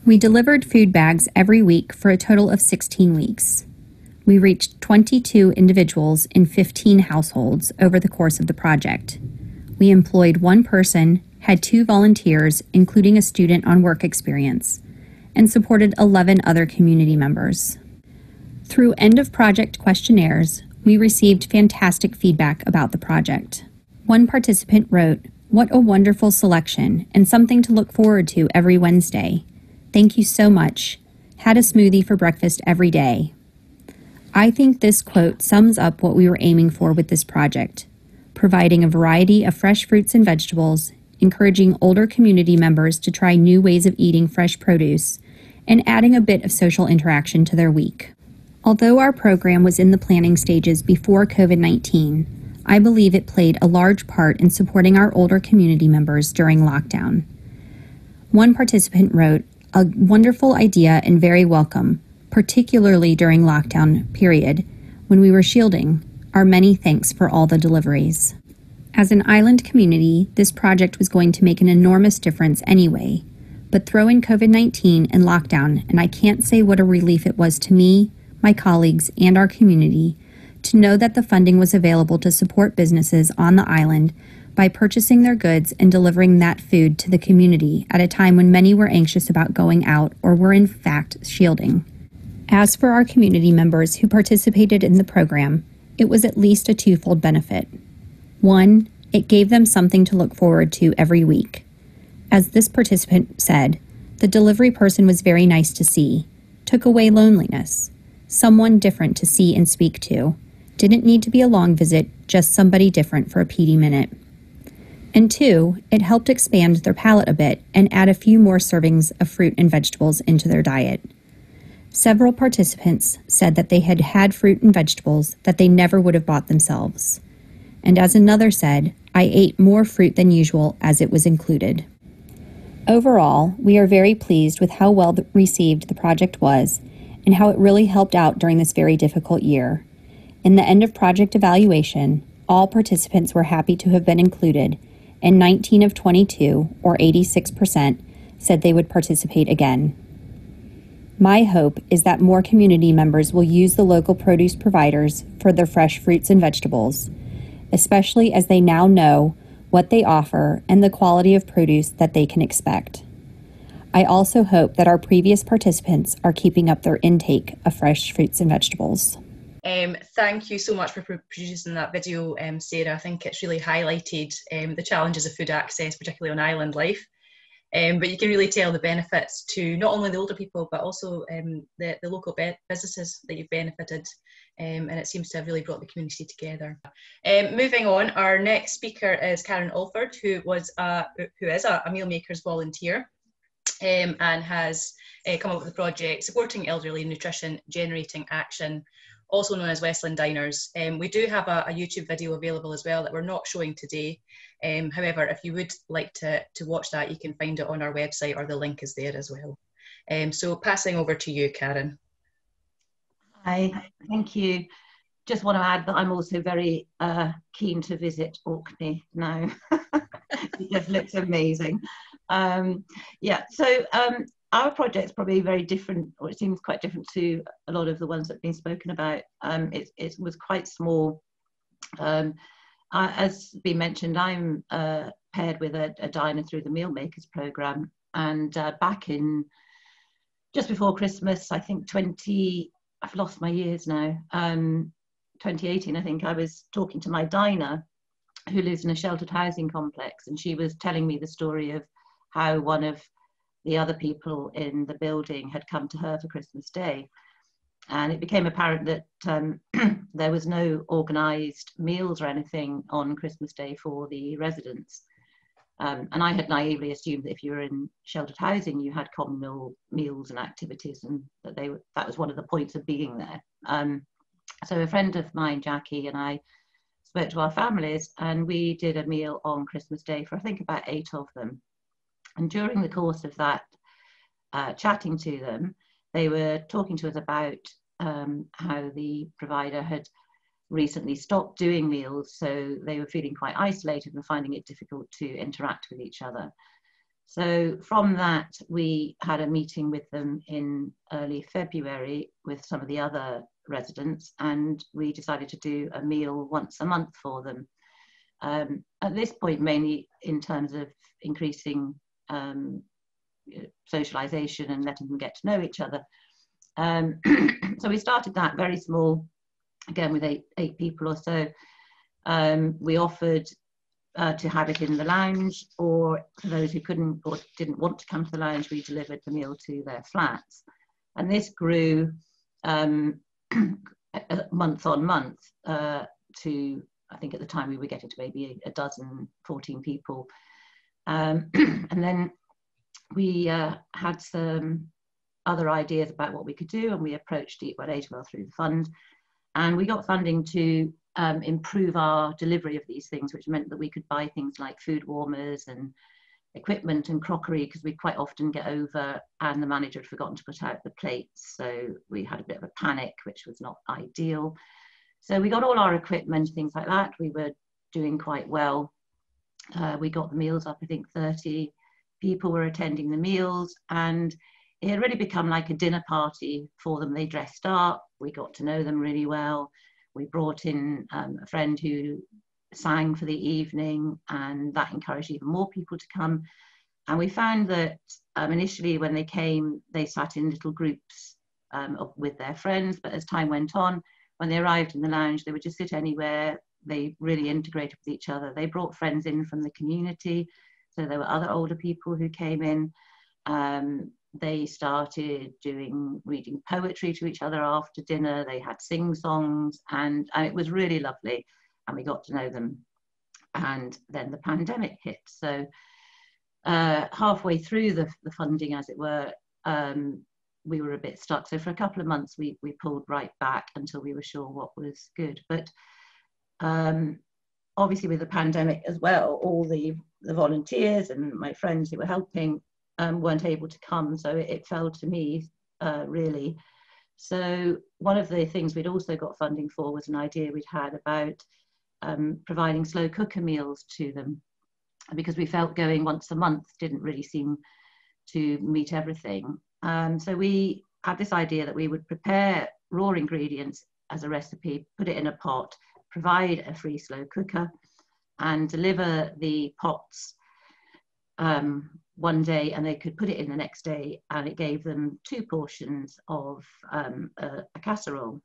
We delivered food bags every week for a total of 16 weeks. We reached 22 individuals in 15 households over the course of the project. We employed one person, had 2 volunteers, including a student on work experience, and supported 11 other community members. Through end-of-project questionnaires, we received fantastic feedback about the project. One participant wrote, "What a wonderful selection and something to look forward to every Wednesday. Thank you so much. Had a smoothie for breakfast every day." I think this quote sums up what we were aiming for with this project, providing a variety of fresh fruits and vegetables, encouraging older community members to try new ways of eating fresh produce, and adding a bit of social interaction to their week. Although our program was in the planning stages before COVID-19, I believe it played a large part in supporting our older community members during lockdown. One participant wrote, "A wonderful idea and very welcome, particularly during lockdown period when we were shielding. Our many thanks for all the deliveries." As an island community, this project was going to make an enormous difference anyway, but throw in COVID-19 and lockdown, and I can't say what a relief it was to me, my colleagues, and our community to know that the funding was available to support businesses on the island by purchasing their goods and delivering that food to the community at a time when many were anxious about going out or were in fact shielding. As for our community members who participated in the program, it was at least a twofold benefit. One, it gave them something to look forward to every week. As this participant said, the delivery person was very nice to see, took away loneliness, someone different to see and speak to, didn't need to be a long visit, just somebody different for a PD minute. And 2, it helped expand their palate a bit and add a few more servings of fruit and vegetables into their diet. Several participants said that they had had fruit and vegetables that they never would have bought themselves. And as another said, "I ate more fruit than usual as it was included." Overall, we are very pleased with how well received the project was and how it really helped out during this very difficult year. In the end of project evaluation, all participants were happy to have been included, and 19 of 22, or 86%, said they would participate again. My hope is that more community members will use the local produce providers for their fresh fruits and vegetables, especially as they now know what they offer and the quality of produce that they can expect. I also hope that our previous participants are keeping up their intake of fresh fruits and vegetables. Thank you so much for producing that video, Sarah. I think it's really highlighted the challenges of food access, particularly on island life. But you can really tell the benefits to not only the older people, but also the local businesses that you've benefited. And it seems to have really brought the community together. Moving on, our next speaker is Karen Alford, who is a meal makers volunteer and has come up with the project Supporting Elderly Nutrition, Generating Action, also known as Westland Diners. We do have a YouTube video available as well that we're not showing today. However, if you would like to watch that, you can find it on our website, or the link is there as well. So passing over to you, Karen. Hi, thank you. Just want to add that I'm also very keen to visit Orkney now. It just looks amazing. Our project's probably very different, or it seems quite different to a lot of the ones that have been spoken about. It was quite small. As been mentioned, I'm paired with a diner through the Meal Makers programme, and back in just before Christmas, I think I've lost my years now, 2018, I think, I was talking to my diner who lives in a sheltered housing complex, and she was telling me the story of how one of the other people in the building had come to her for Christmas Day. And it became apparent that there was no organised meals or anything on Christmas Day for the residents. And I had naively assumed that if you were in sheltered housing, you had communal meals and activities, and that was one of the points of being there. So a friend of mine, Jackie, and I spoke to our families, and we did a meal on Christmas Day for I think about 8 of them. And during the course of that, chatting to them, they were talking to us about how the provider had recently stopped doing meals, so they were feeling quite isolated and finding it difficult to interact with each other. So from that, we had a meeting with them in early February with some of the other residents, and we decided to do a meal once a month for them. At this point, mainly in terms of increasing socialization and letting them get to know each other. So we started that very small, again with eight people or so. We offered to have it in the lounge, or for those who couldn't or didn't want to come to the lounge, we delivered the meal to their flats. And this grew month on month to, I think at the time we were getting to maybe a dozen, 14 people. And then we had some other ideas about what we could do, and we approached Eat Well Age Well through the fund, and we got funding to improve our delivery of these things, which meant that we could buy things like food warmers and equipment and crockery, because we quite often get over and the manager had forgotten to put out the plates, so we had a bit of a panic, which was not ideal. So we got all our equipment, things like that. We were doing quite well. We got the meals up, I think 30 people were attending the meals, and it had really become like a dinner party for them. They dressed up, we got to know them really well. We brought in a friend who sang for the evening, and that encouraged even more people to come. And we found that initially when they came, they sat in little groups with their friends, but as time went on, when they arrived in the lounge, they would just sit anywhere. They really integrated with each other. They brought friends in from the community, so there were other older people who came in. They started reading poetry to each other after dinner. They had sing-songs, and it was really lovely, and we got to know them. And then the pandemic hit. So halfway through the funding, as it were, we were a bit stuck. So for a couple of months, we pulled right back until we were sure what was good. But obviously with the pandemic as well, all the volunteers and my friends who were helping weren't able to come, so it fell to me really. So one of the things we'd also got funding for was an idea we'd had about providing slow cooker meals to them, because we felt going once a month didn't really seem to meet everything. So we had this idea that we would prepare raw ingredients as a recipe, put it in a pot, provide a free slow cooker, and deliver the pots one day, and they could put it in the next day, and it gave them 2 portions of a casserole.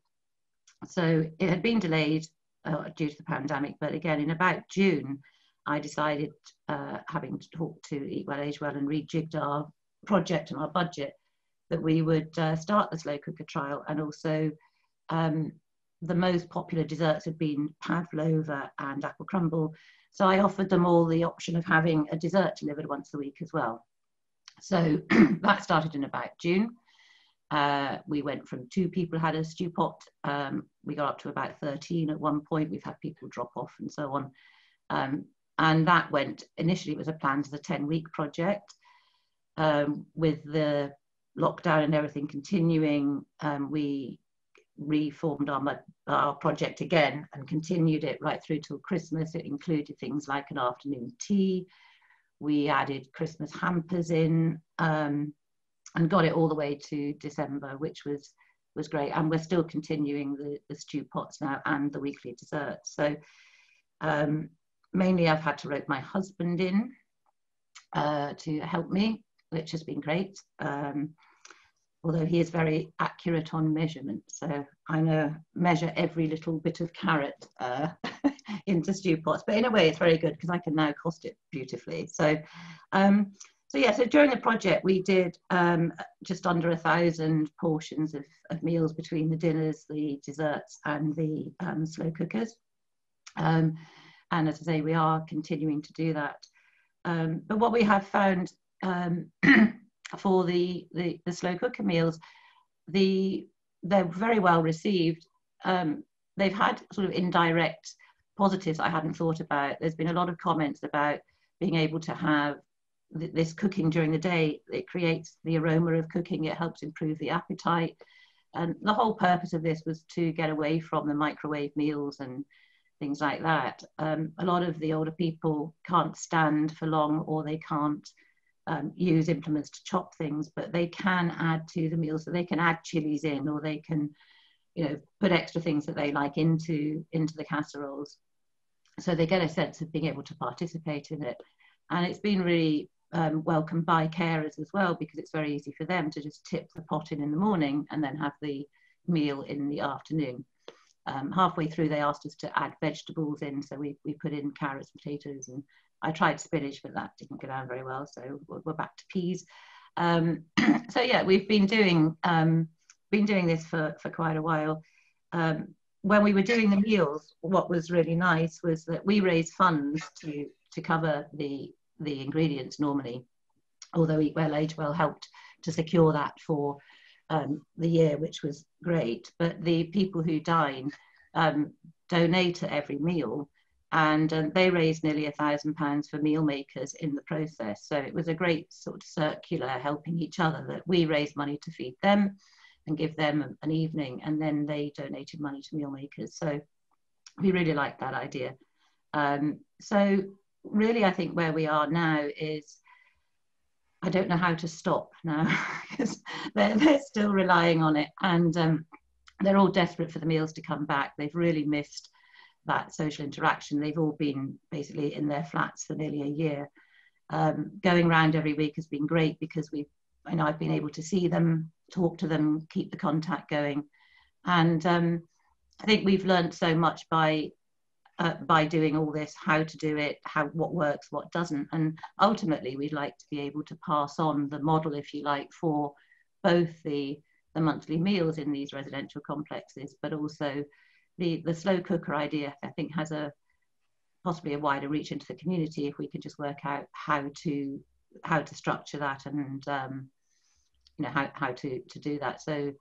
So it had been delayed due to the pandemic, but again in about June I decided, having talked to Eat Well Age Well and rejigged our project and our budget, that we would start the slow cooker trial. And also the most popular desserts had been pavlova and apple crumble, so I offered them all the option of having a dessert delivered once a week as well. So that started in about June. We went from 2 people had a stew pot, we got up to about 13 at one point. We've had people drop off and so on. And that went, initially it was a plan as a 10-week project. With the lockdown and everything continuing, we reformed our project again and continued it right through till Christmas. It included things like an afternoon tea. We added Christmas hampers in, and got it all the way to December, which was great. And we're still continuing the stew pots now and the weekly desserts. So mainly I've had to rope my husband in to help me, which has been great. Although he is very accurate on measurement, so I measure every little bit of carrot into stew pots. But in a way, it's very good because I can now cost it beautifully. So, so during the project, we did just under 1,000 portions of meals between the dinners, the desserts, and the slow cookers. And as I say, we are continuing to do that. But what we have found for the slow cooker meals, they're very well received. They've had sort of indirect positives I hadn't thought about. There's been a lot of comments about being able to have this cooking during the day. It creates the aroma of cooking. It helps improve the appetite. And the whole purpose of this was to get away from the microwave meals and things like that. A lot of the older people can't stand for long, or they can't use implements to chop things, but they can add to the meals. So they can add chilies in, or they can, you know, put extra things that they like into the casseroles. So they get a sense of being able to participate in it. And it's been really welcomed by carers as well, because it's very easy for them to just tip the pot in the morning and then have the meal in the afternoon. Halfway through, they asked us to add vegetables in, so we put in carrots, potatoes, and I tried spinach, but that didn't go down very well, so we're back to peas. So yeah, we've been doing this for quite a while. When we were doing the meals, what was really nice was that we raised funds to cover the ingredients normally, although Eat Well, Age Well helped to secure that for the year, which was great. But the people who dine donate at every meal, and they raised nearly £1,000 for meal makers in the process. So it was a great sort of circular helping each other, that we raised money to feed them and give them an evening, and then they donated money to meal makers. So we really liked that idea. So really, I think where we are now is, I don't know how to stop now, because they're still relying on it, and they're all desperate for the meals to come back. They've really missed that social interaction. They've all been basically in their flats for nearly a year. Going around every week has been great, because I've been able to see them, talk to them, keep the contact going, and I think we've learned so much by doing all this, how to do it, what works, what doesn't. And ultimately, we'd like to be able to pass on the model, if you like, for both the monthly meals in these residential complexes, but also the slow cooker idea, I think, has possibly a wider reach into the community, if we can just work out how to structure that, and how to do that. So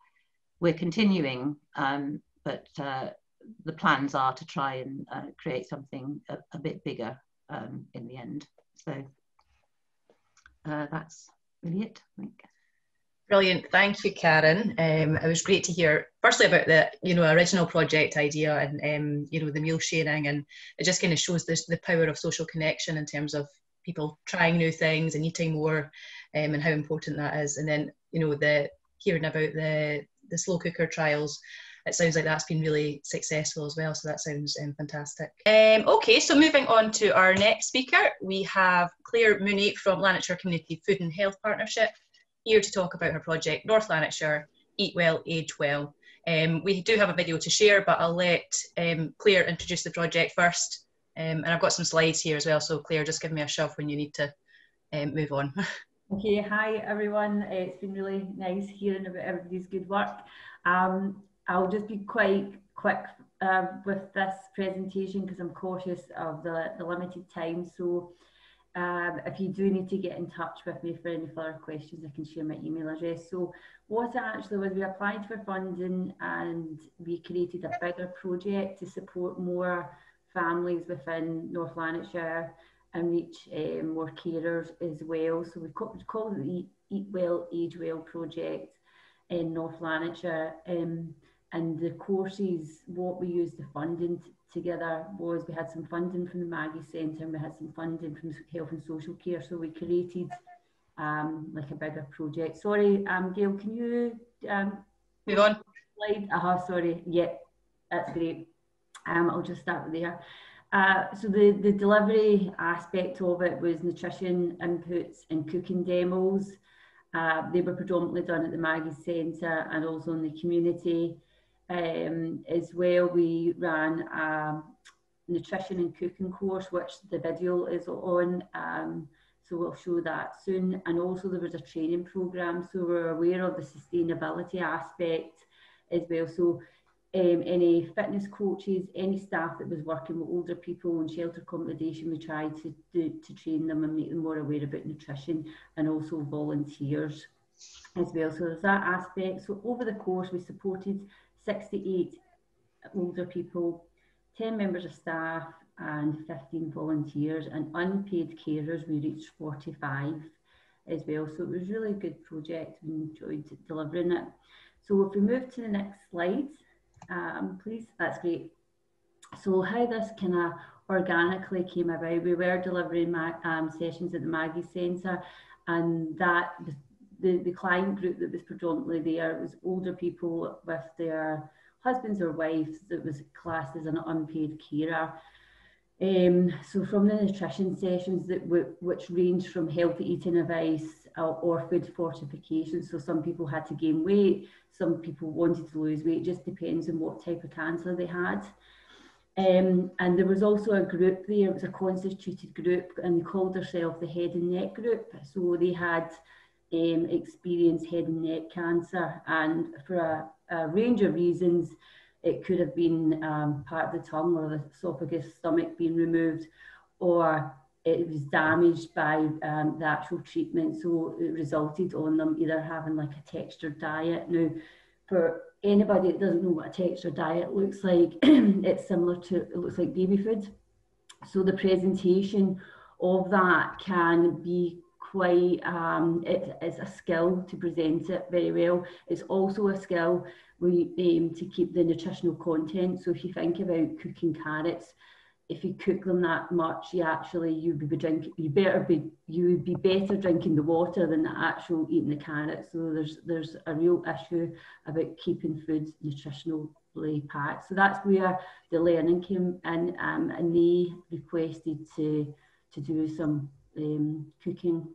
we're continuing, but the plans are to try and create something a bit bigger in the end. So that's really it, I think. Brilliant, thank you, Karen. It was great to hear, firstly, about the original project idea, and the meal sharing, and it just kind of shows the power of social connection in terms of people trying new things and eating more, and how important that is. And then hearing about the slow cooker trials, it sounds like that's been really successful as well, so that sounds fantastic. Okay, so moving on to our next speaker, we have Claire Mooney from Lanarkshire Community Food and Health Partnership, here to talk about her project, North Lanarkshire, Eat Well, Age Well. We do have a video to share, but I'll let Claire introduce the project first. And I've got some slides here as well, so Claire, just give me a shove when you need to move on. Okay, hi everyone. It's been really nice hearing about everybody's good work. I'll just be quite quick with this presentation, because I'm cautious of the limited time. So if you do need to get in touch with me for any further questions, I can share my email address. So what actually was, we applied for funding and we created a bigger project to support more families within North Lanarkshire and reach more carers as well. So we called it the Eat Well, Age Well project in North Lanarkshire. And the courses, what we used the funding together was, we had some funding from the Maggie Centre, and we had some funding from Health and Social Care. So we created like a bigger project. Sorry, Gail, can you move on? Slide? Sorry. Yeah, that's great. I'll just start there. So the delivery aspect of it was nutrition inputs and cooking demos. They were predominantly done at the Maggie Centre and also in the community. As well, we ran a nutrition and cooking course, which the video is on, so we'll show that soon. And also there was a training programme, so we're aware of the sustainability aspect as well. So any fitness coaches, any staff that was working with older people in shelter accommodation, we tried to train them and make them more aware about nutrition, and also volunteers as well. So there's that aspect. So over the course, we supported 68 older people, 10 members of staff and 15 volunteers, and unpaid carers we reached 45 as well. So it was really a good project. We enjoyed delivering it. So if we move to the next slide, please, that's great. So how this kind of organically came about, we were delivering sessions at the Maggie Centre, and that the client group that was predominantly there was older people with their husbands or wives that was classed as an unpaid carer. So from the nutrition sessions which ranged from healthy eating advice or food fortification, so some people had to gain weight, some people wanted to lose weight, just depends on what type of cancer they had. And there was also a group there, it was a constituted group, and they called themselves the head and neck group. So they had experienced head and neck cancer, and for a range of reasons, it could have been part of the tongue or the esophagus, stomach being removed, or it was damaged by the actual treatment. So it resulted on them either having like a textured diet. Now, for anybody that doesn't know what a textured diet looks like, it's similar to, it looks like baby food. So the presentation of that can be quite, it's a skill to present it very well. It's also a skill we aim to keep the nutritional content. So if you think about cooking carrots, if you cook them that much, you would be better drinking the water than the actual eating the carrots. So there's a real issue about keeping food nutritionally packed. So that's where the learning came in, and they requested to do some cooking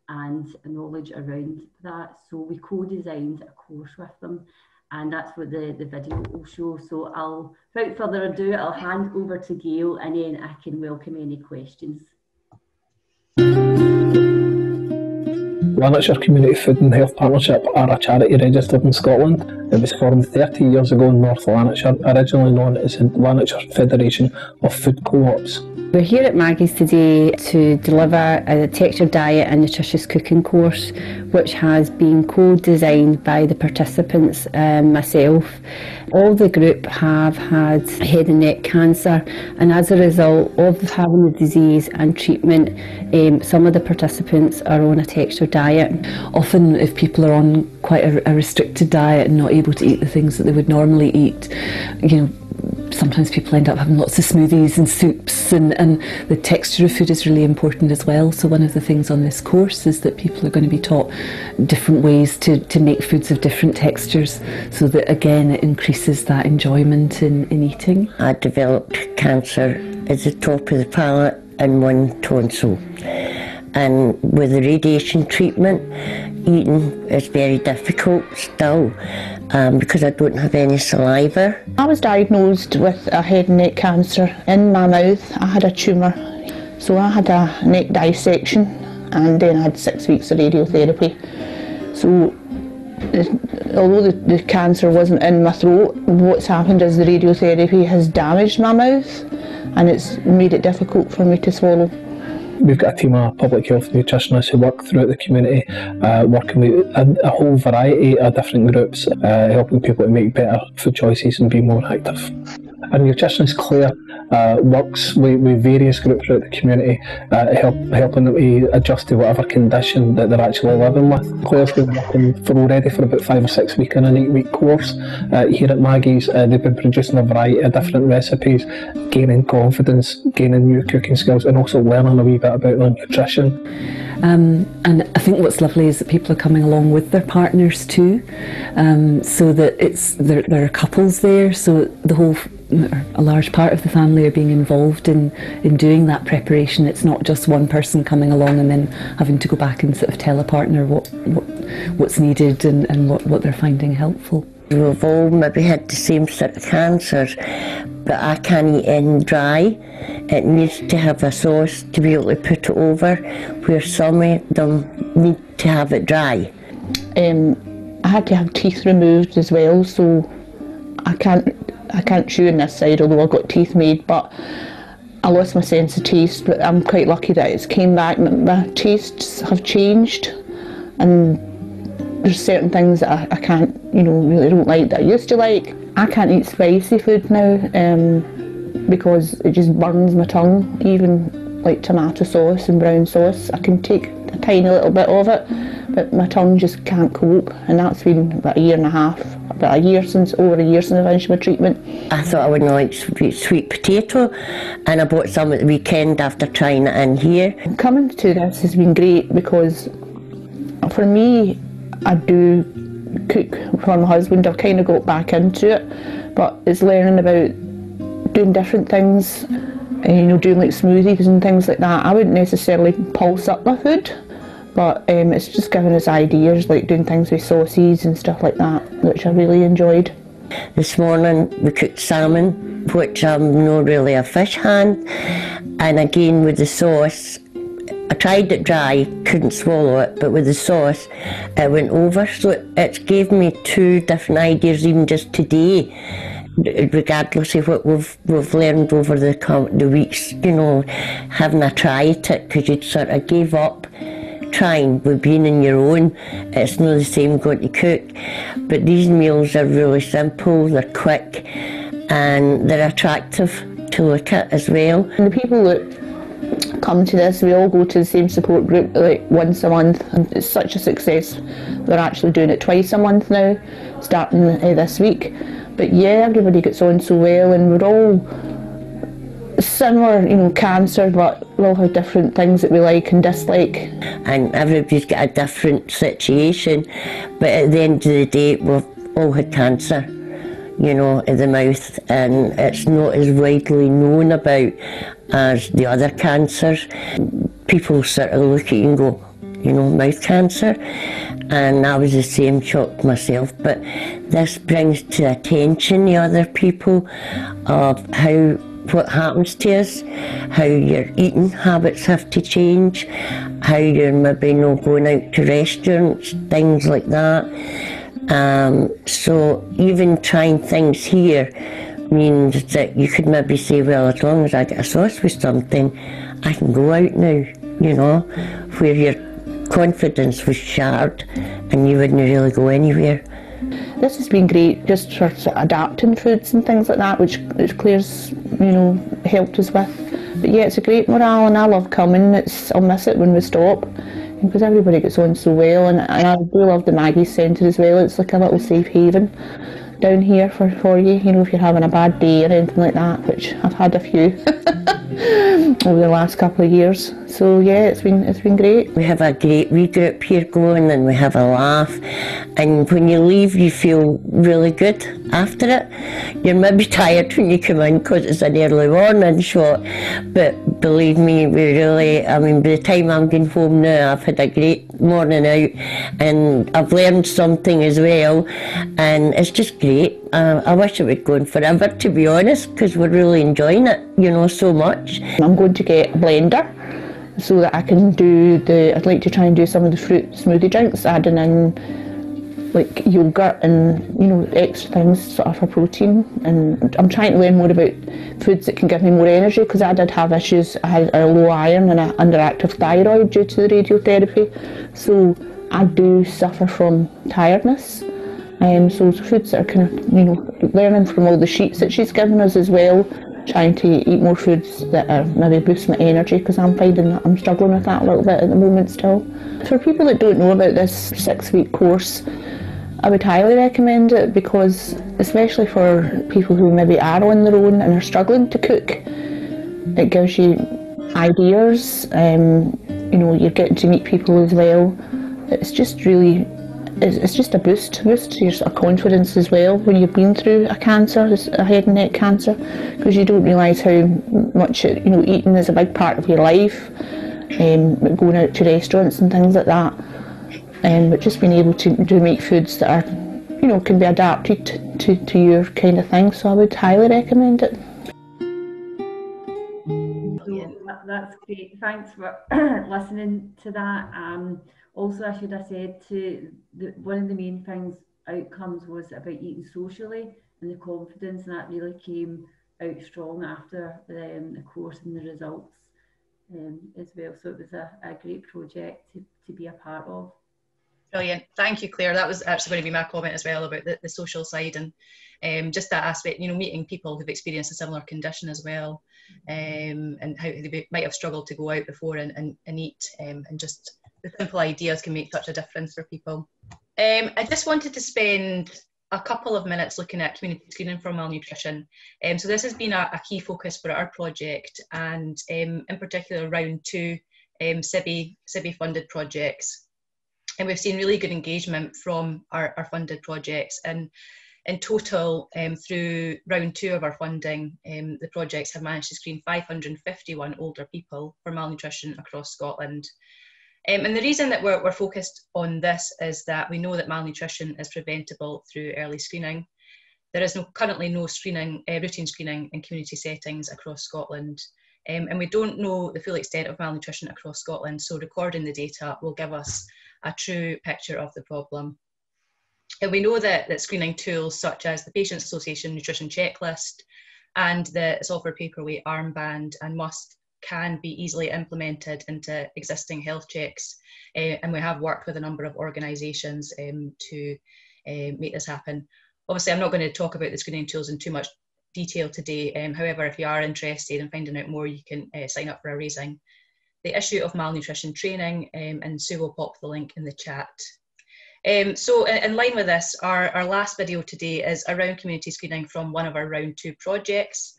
and knowledge around that. So we co-designed a course with them, and that's what the video will show. So without further ado, I'll hand over to Gail, and then I can welcome any questions. Lanarkshire Community Food and Health Partnership are a charity registered in Scotland. It was formed 30 years ago in North Lanarkshire, originally known as the Lanarkshire Federation of Food Co-ops. We're here at Maggie's today to deliver a textured diet and nutritious cooking course, which has been co-designed by the participants and myself. All the group have had head and neck cancer, and as a result of having the disease and treatment, some of the participants are on a textured diet. Often if people are on quite a restricted diet and not able to eat the things that they would normally eat, sometimes people end up having lots of smoothies and soups, and the texture of food is really important as well. So one of the things on this course is that people are going to be taught different ways to make foods of different textures, so that again it increases that enjoyment in eating. I developed cancer at the top of the palate and one tonsil, and with the radiation treatment, eating is very difficult still. Because I don't have any saliva. I was diagnosed with a head and neck cancer in my mouth. I had a tumour, so I had a neck dissection, and then I had 6 weeks of radiotherapy. So although the cancer wasn't in my throat, what's happened is the radiotherapy has damaged my mouth, and it's made it difficult for me to swallow. We've got a team of public health nutritionists who work throughout the community, working with a whole variety of different groups, helping people to make better food choices and be more active. Our nutritionist Claire works with various groups throughout the community, helping them to adjust to whatever condition that they're actually living with. Claire's been working for about 5 or 6 weeks in an 8-week course here at Maggie's. They've been producing a variety of different recipes, gaining confidence, gaining new cooking skills, and also learning a wee bit about their nutrition. And I think what's lovely is that people are coming along with their partners too, so that there are couples there, so a large part of the family are being involved in doing that preparation. It's not just one person coming along and then having to go back and sort of tell a partner what's needed and what they're finding helpful. We've all maybe had the same sort of cancer, but I can't eat any dry. It needs to have a sauce to be able to put it over, where some of them need to have it dry. I had to have teeth removed as well, so I can't chew on this side, although I got teeth made, but I lost my sense of taste. But I'm quite lucky that it's came back. My tastes have changed, and there's certain things that I can't, really don't like that I used to like. I can't eat spicy food now because it just burns my tongue. Even like tomato sauce and brown sauce, I can take a tiny little bit of it, but my tongue just can't cope, and that's been about a year and a half, over a year since I finished my treatment. I thought I wouldn't like sweet potato, and I bought some at the weekend after trying it in here. Coming to this has been great because for me, I do cook for my husband. I've kind of got back into it, but it's learning about doing different things, and, you know, doing like smoothies and things like that. I wouldn't necessarily pulse up my food, but it's just giving us ideas, like doing things with sauces and stuff like that, which I really enjoyed. This morning we cooked salmon, which I'm not really a fish hand, and again with the sauce, I tried it dry, couldn't swallow it, but with the sauce it went over, so it gave me two different ideas even just today, regardless of what we've learned over the weeks, you know, having a try at it, because you'd sort of gave up trying with being in your own. It's not the same going to cook, but these meals are really simple, they're quick, and they're attractive to look at as well. And the people that come to this, we all go to the same support group like once a month, and it's such a success. We're actually doing it twice a month now, starting this week. But yeah, everybody gets on so well, and we're all similar, you know, cancer, but we all have different things that we like and dislike. And everybody's got a different situation, but at the end of the day, we've all had cancer, you know, in the mouth, and it's not as widely known about as the other cancers. People sort of look at you and go, you know, mouth cancer, and I was the same, shocked myself, but this brings to attention the other people of what happens to us, how your eating habits have to change, how you're maybe not going out to restaurants, things like that. So even trying things here means that you could maybe say, well, as long as I get a sauce with something, I can go out now, you know, where your confidence was shattered and you wouldn't really go anywhere. This has been great just for adapting foods and things like that, which Claire's, you know, helped us with. But yeah, it's a great morale, and I love coming. I'll miss it when we stop, because everybody gets on so well, and I do love the Maggie's Centre as well. It's like a little safe haven down here for you, you know, if you're having a bad day or anything like that, which I've had a few over the last couple of years. So yeah, it's been great. We have a great wee group here going, and we have a laugh, and when you leave you feel really good after it. You're maybe tired when you come in because it's an early morning shot, but believe me, we really, I mean, by the time I'm going home now, I've had a great morning out, and I've learned something as well, and it's just great. I wish it would go on forever, to be honest, because we're really enjoying it, you know, so much. I'm going to get a blender so that I can do I'd like to try and do some of the fruit smoothie drinks, adding in like yogurt and, you know, extra things sort of for protein. And I'm trying to learn more about foods that can give me more energy, because I did have issues. I had a low iron and an underactive thyroid due to the radiotherapy, so I do suffer from tiredness. So foods that are kind of, you know, learning from all the sheets that she's given us as well, trying to eat more foods that are maybe boost my energy, because I'm finding that I'm struggling with that a little bit at the moment still. For people that don't know about this 6-week course, I would highly recommend it, because especially for people who maybe are on their own and are struggling to cook, it gives you ideas, you know, you're getting to meet people as well. It's just really, it's just a boost to your sort of confidence as well when you've been through a cancer, a head and neck cancer, because you don't realise how much, you know, eating is a big part of your life, going out to restaurants and things like that, but just being able to make foods that are, you know, can be adapted to your kind of thing. So I would highly recommend it. That's great. Thanks for listening to that. Also, I should have said one of the main outcomes was about eating socially and the confidence, and that really came out strong after the course and the results as well. So it was a great project to be a part of. Brilliant. Thank you, Claire. That was actually going to be my comment as well about the social side, and just that aspect, you know, meeting people who've experienced a similar condition as well, and how they might have struggled to go out before and eat, and just the simple ideas can make such a difference for people. I just wanted to spend a couple of minutes looking at community screening for malnutrition. So this has been a key focus for our project, and in particular round 2 SIBI funded projects. And we've seen really good engagement from our funded projects, and in total, through round 2 of our funding, the projects have managed to screen 551 older people for malnutrition across Scotland. And the reason that we're focused on this is that we know that malnutrition is preventable through early screening. There is currently no routine screening in community settings across Scotland. And we don't know the full extent of malnutrition across Scotland, so recording the data will give us a true picture of the problem. And we know that screening tools such as the Patients Association Nutrition Checklist and the Software Paperweight Armband and MUST can be easily implemented into existing health checks. And we have worked with a number of organisations to make this happen. Obviously, I'm not going to talk about the screening tools in too much detail today. However, if you are interested in finding out more, you can sign up for a raising. The issue of malnutrition training, and Sue will pop the link in the chat. So in line with this, our last video today is around community screening from one of our round 2 projects.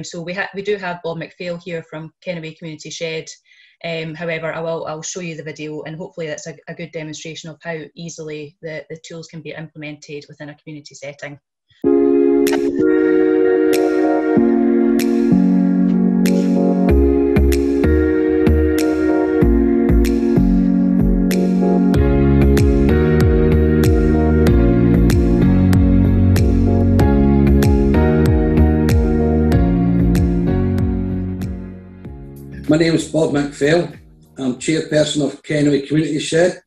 So we do have Bob McPhail here from Kennoway Community Shed. However, I'll show you the video, and hopefully that's a good demonstration of how easily the tools can be implemented within a community setting. My name is Bob McPhail. I'm chairperson of Kennoway Community Shed.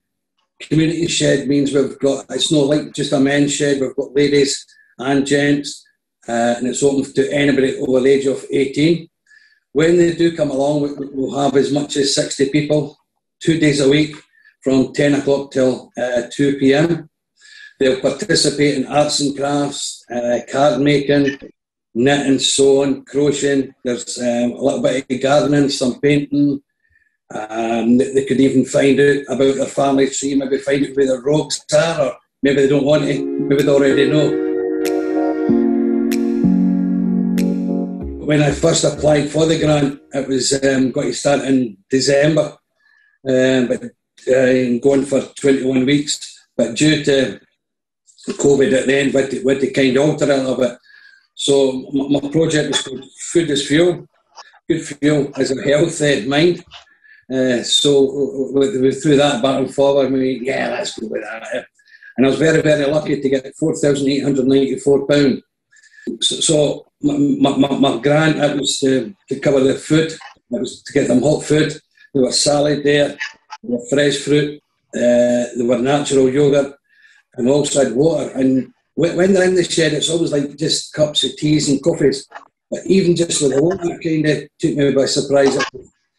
Community Shed means it's not like just a men's shed, we've got ladies and gents, and it's open to anybody over the age of 18. When they do come along, we'll have as much as 60 people, 2 days a week, from 10 o'clock till 2 p.m. They'll participate in arts and crafts, card making, knitting, sewing, crocheting. There's a little bit of gardening, some painting. They could even find out about their family tree, maybe find out where their rogues are, or maybe they don't want to, maybe they already know. When I first applied for the grant, it was going to start in December, but going for 21 weeks. But due to COVID at the end, we had to kind of alter it a little bit. So my project was called Food is Fuel. Good fuel is a healthy mind. So through that back and forward, yeah, let's go with that. And I was very, very lucky to get £4,894. So my grant, it was to cover the food. It was to get them hot food. There was salad there, there were fresh fruit, there were natural yogurt, and also had water. And when they're in the shed, it's always like just cups of teas and coffees. But even just with the water, it kind of took me by surprise.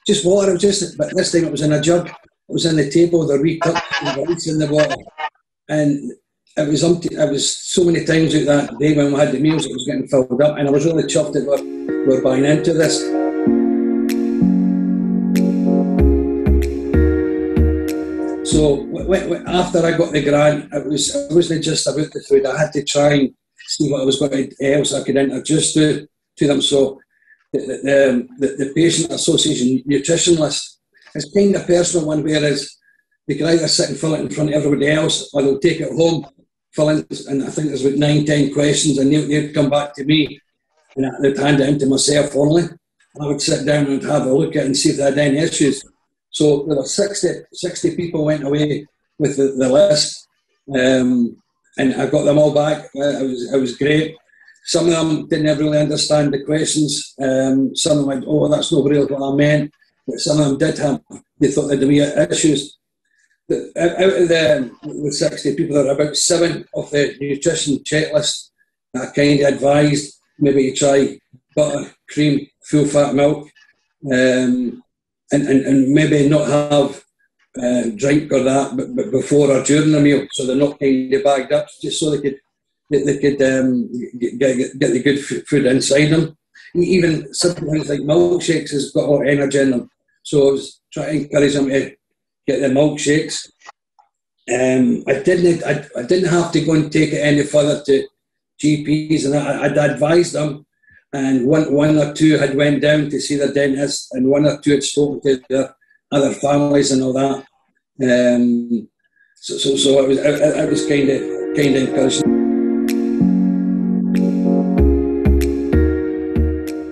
Just water, but this time it was in a jug. It was on the table, the wee cup, the ice in the water. And it was empty. It was so many times out that day when we had the meals, it was getting filled up. And I was really chuffed that we're buying into this. So after I got the grant, it wasn't just about the food. I had to try and see what else I could introduce to them. So the Patient Association Nutrition List is kind of a personal one, whereas they can either sit and fill it in front of everybody else, or they'll take it home, fill in, and I think there's about 9-10 questions, and they'd come back to me, and they'd hand it in to myself only. I would sit down and have a look at it and see if they had any issues. So there were 60 people went away with the list, and I got them all back. It was great. Some of them didn't really understand the questions. Some of them went, oh, that's not really what I meant. But some of them they thought they'd be issues. Out of the 60 people, there are about 7 of the nutrition checklist that I kind of advised maybe you try butter, cream, full fat milk, and maybe not have drink or that but before or during the meal, so they're not kind of bagged up, just so they could get the good food inside them. Even simple things like milkshakes has got a lot of energy in them, so I was trying to encourage them to get the milkshakes. I didn't have to go and take it any further to GPs, and I'd advised them, and one or two had went down to see the dentist, and one or two had spoken to their other families and all that. So it was kind of encouraging.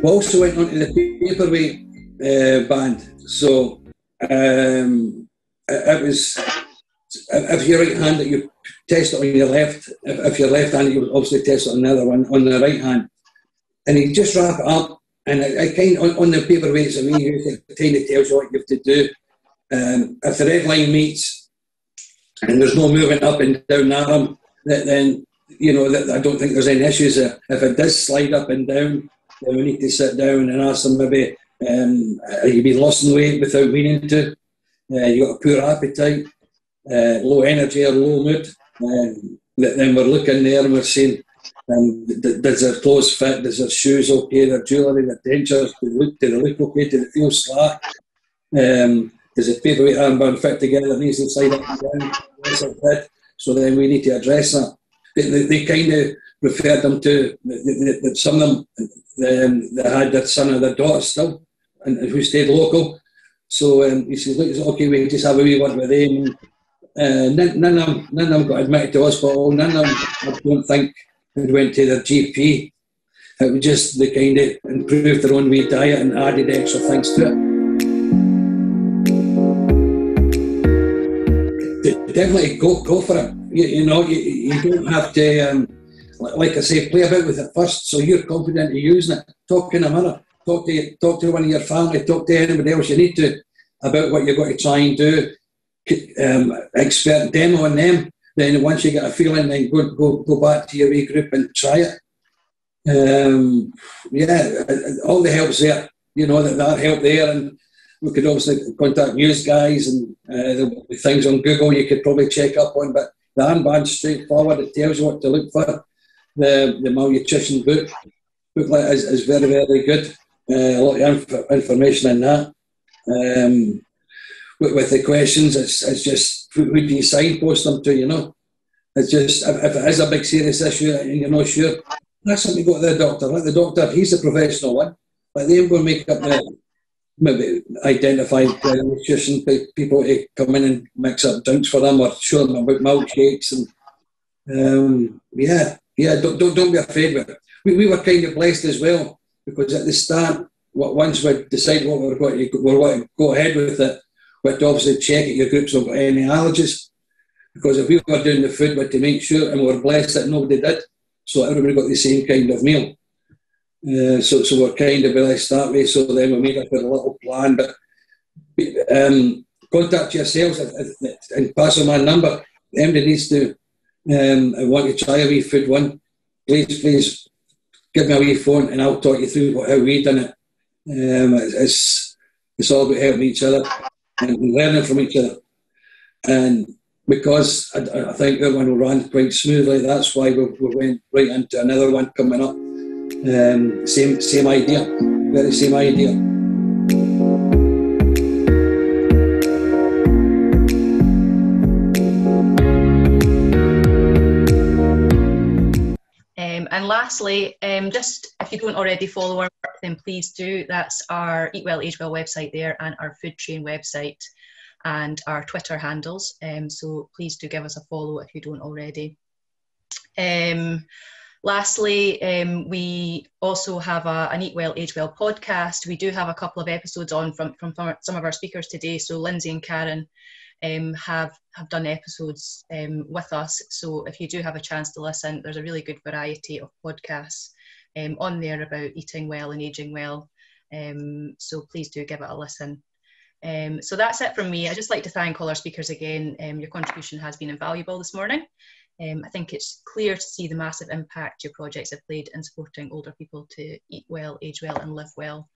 We also went on to the paperweight band. So it was, if you're right-handed, you test it on your left. If you're left-handed, you obviously test it on the other one, on the right hand. And you just wrap it up, and I kind of, on the paperweights, it kind of tells you what you have to do. If the red line meets, and there's no moving up and down that arm, then, you know, that I don't think there's any issues there. If it does slide up and down, then we need to sit down and ask them maybe, you've been losing weight without meaning to, you've got a poor appetite, low energy or low mood. Then we're looking there and we're saying, does their clothes fit, does their shoes okay, their jewellery, their dentures, do they look okay, do they feel slack? Does the paperweight armband fit together, needs to slide up and down? Yes, it did. So then we need to address that. They kind of referred them to, that some of them, they had their son or their daughter still, and who stayed local. So he says, look, okay, we just have a wee word with them. None of them got admitted to hospital. None of them, I don't think, had went to their GP. It was just they kind of improved their own wee diet and added extra things to it. Definitely go for it. You know, you don't have to, like I say, play about with it first, so you're confident in using it. Talk in a mirror. Talk to one of your family. Talk to anybody else you need to about what you're going to try and do. Expert demo on them. Then once you get a feeling, then go back to your wee group and try it. All the help's there. You know, that help there, and we could obviously contact news guys, and there'll be things on Google you could probably check up on, but the armband's straightforward. It tells you what to look for. The malnutrition booklet is very, very good. A lot of information in that. With the questions, it's just who do you signpost them to, you know? It's just, if it is a big serious issue and you're not sure, ask them to go to the doctor. Let the doctor, he's the professional one. Let them go and make up maybe identify nutrition people to come in and mix up drinks for them, or show them about milkshakes. And don't be afraid of it. We were kind of blessed as well, because at the start, once we decide what we're going to go ahead with it, we had to obviously check at your groups don't got any allergies, because if we were doing the food, we had to make sure, and we were blessed that nobody did, so everybody got the same kind of meal. So we're kind of blessed that way. So then we made up a little plan, but contact yourselves and pass on my number. Anybody needs to want to try a wee food one, please give me a wee phone and I'll talk you through how we done it. It's all about helping each other and learning from each other. And because I think that one will run quite smoothly, that's why we went right into another one coming up. Same idea, very same idea. And lastly, just if you don't already follow our work, then please do. That's our Eat Well, Age Well website there, and our Food Train website, and our Twitter handles. So please do give us a follow if you don't already. Lastly, we also have an Eat Well, Age Well podcast. We do have a couple of episodes on from some of our speakers today. So Lindsay and Karen have done episodes with us. So if you do have a chance to listen, there's a really good variety of podcasts on there about eating well and aging well. So please do give it a listen. So that's it from me. I'd just like to thank all our speakers again. Your contribution has been invaluable this morning. I think it's clear to see the massive impact your projects have played in supporting older people to eat well, age well and live well.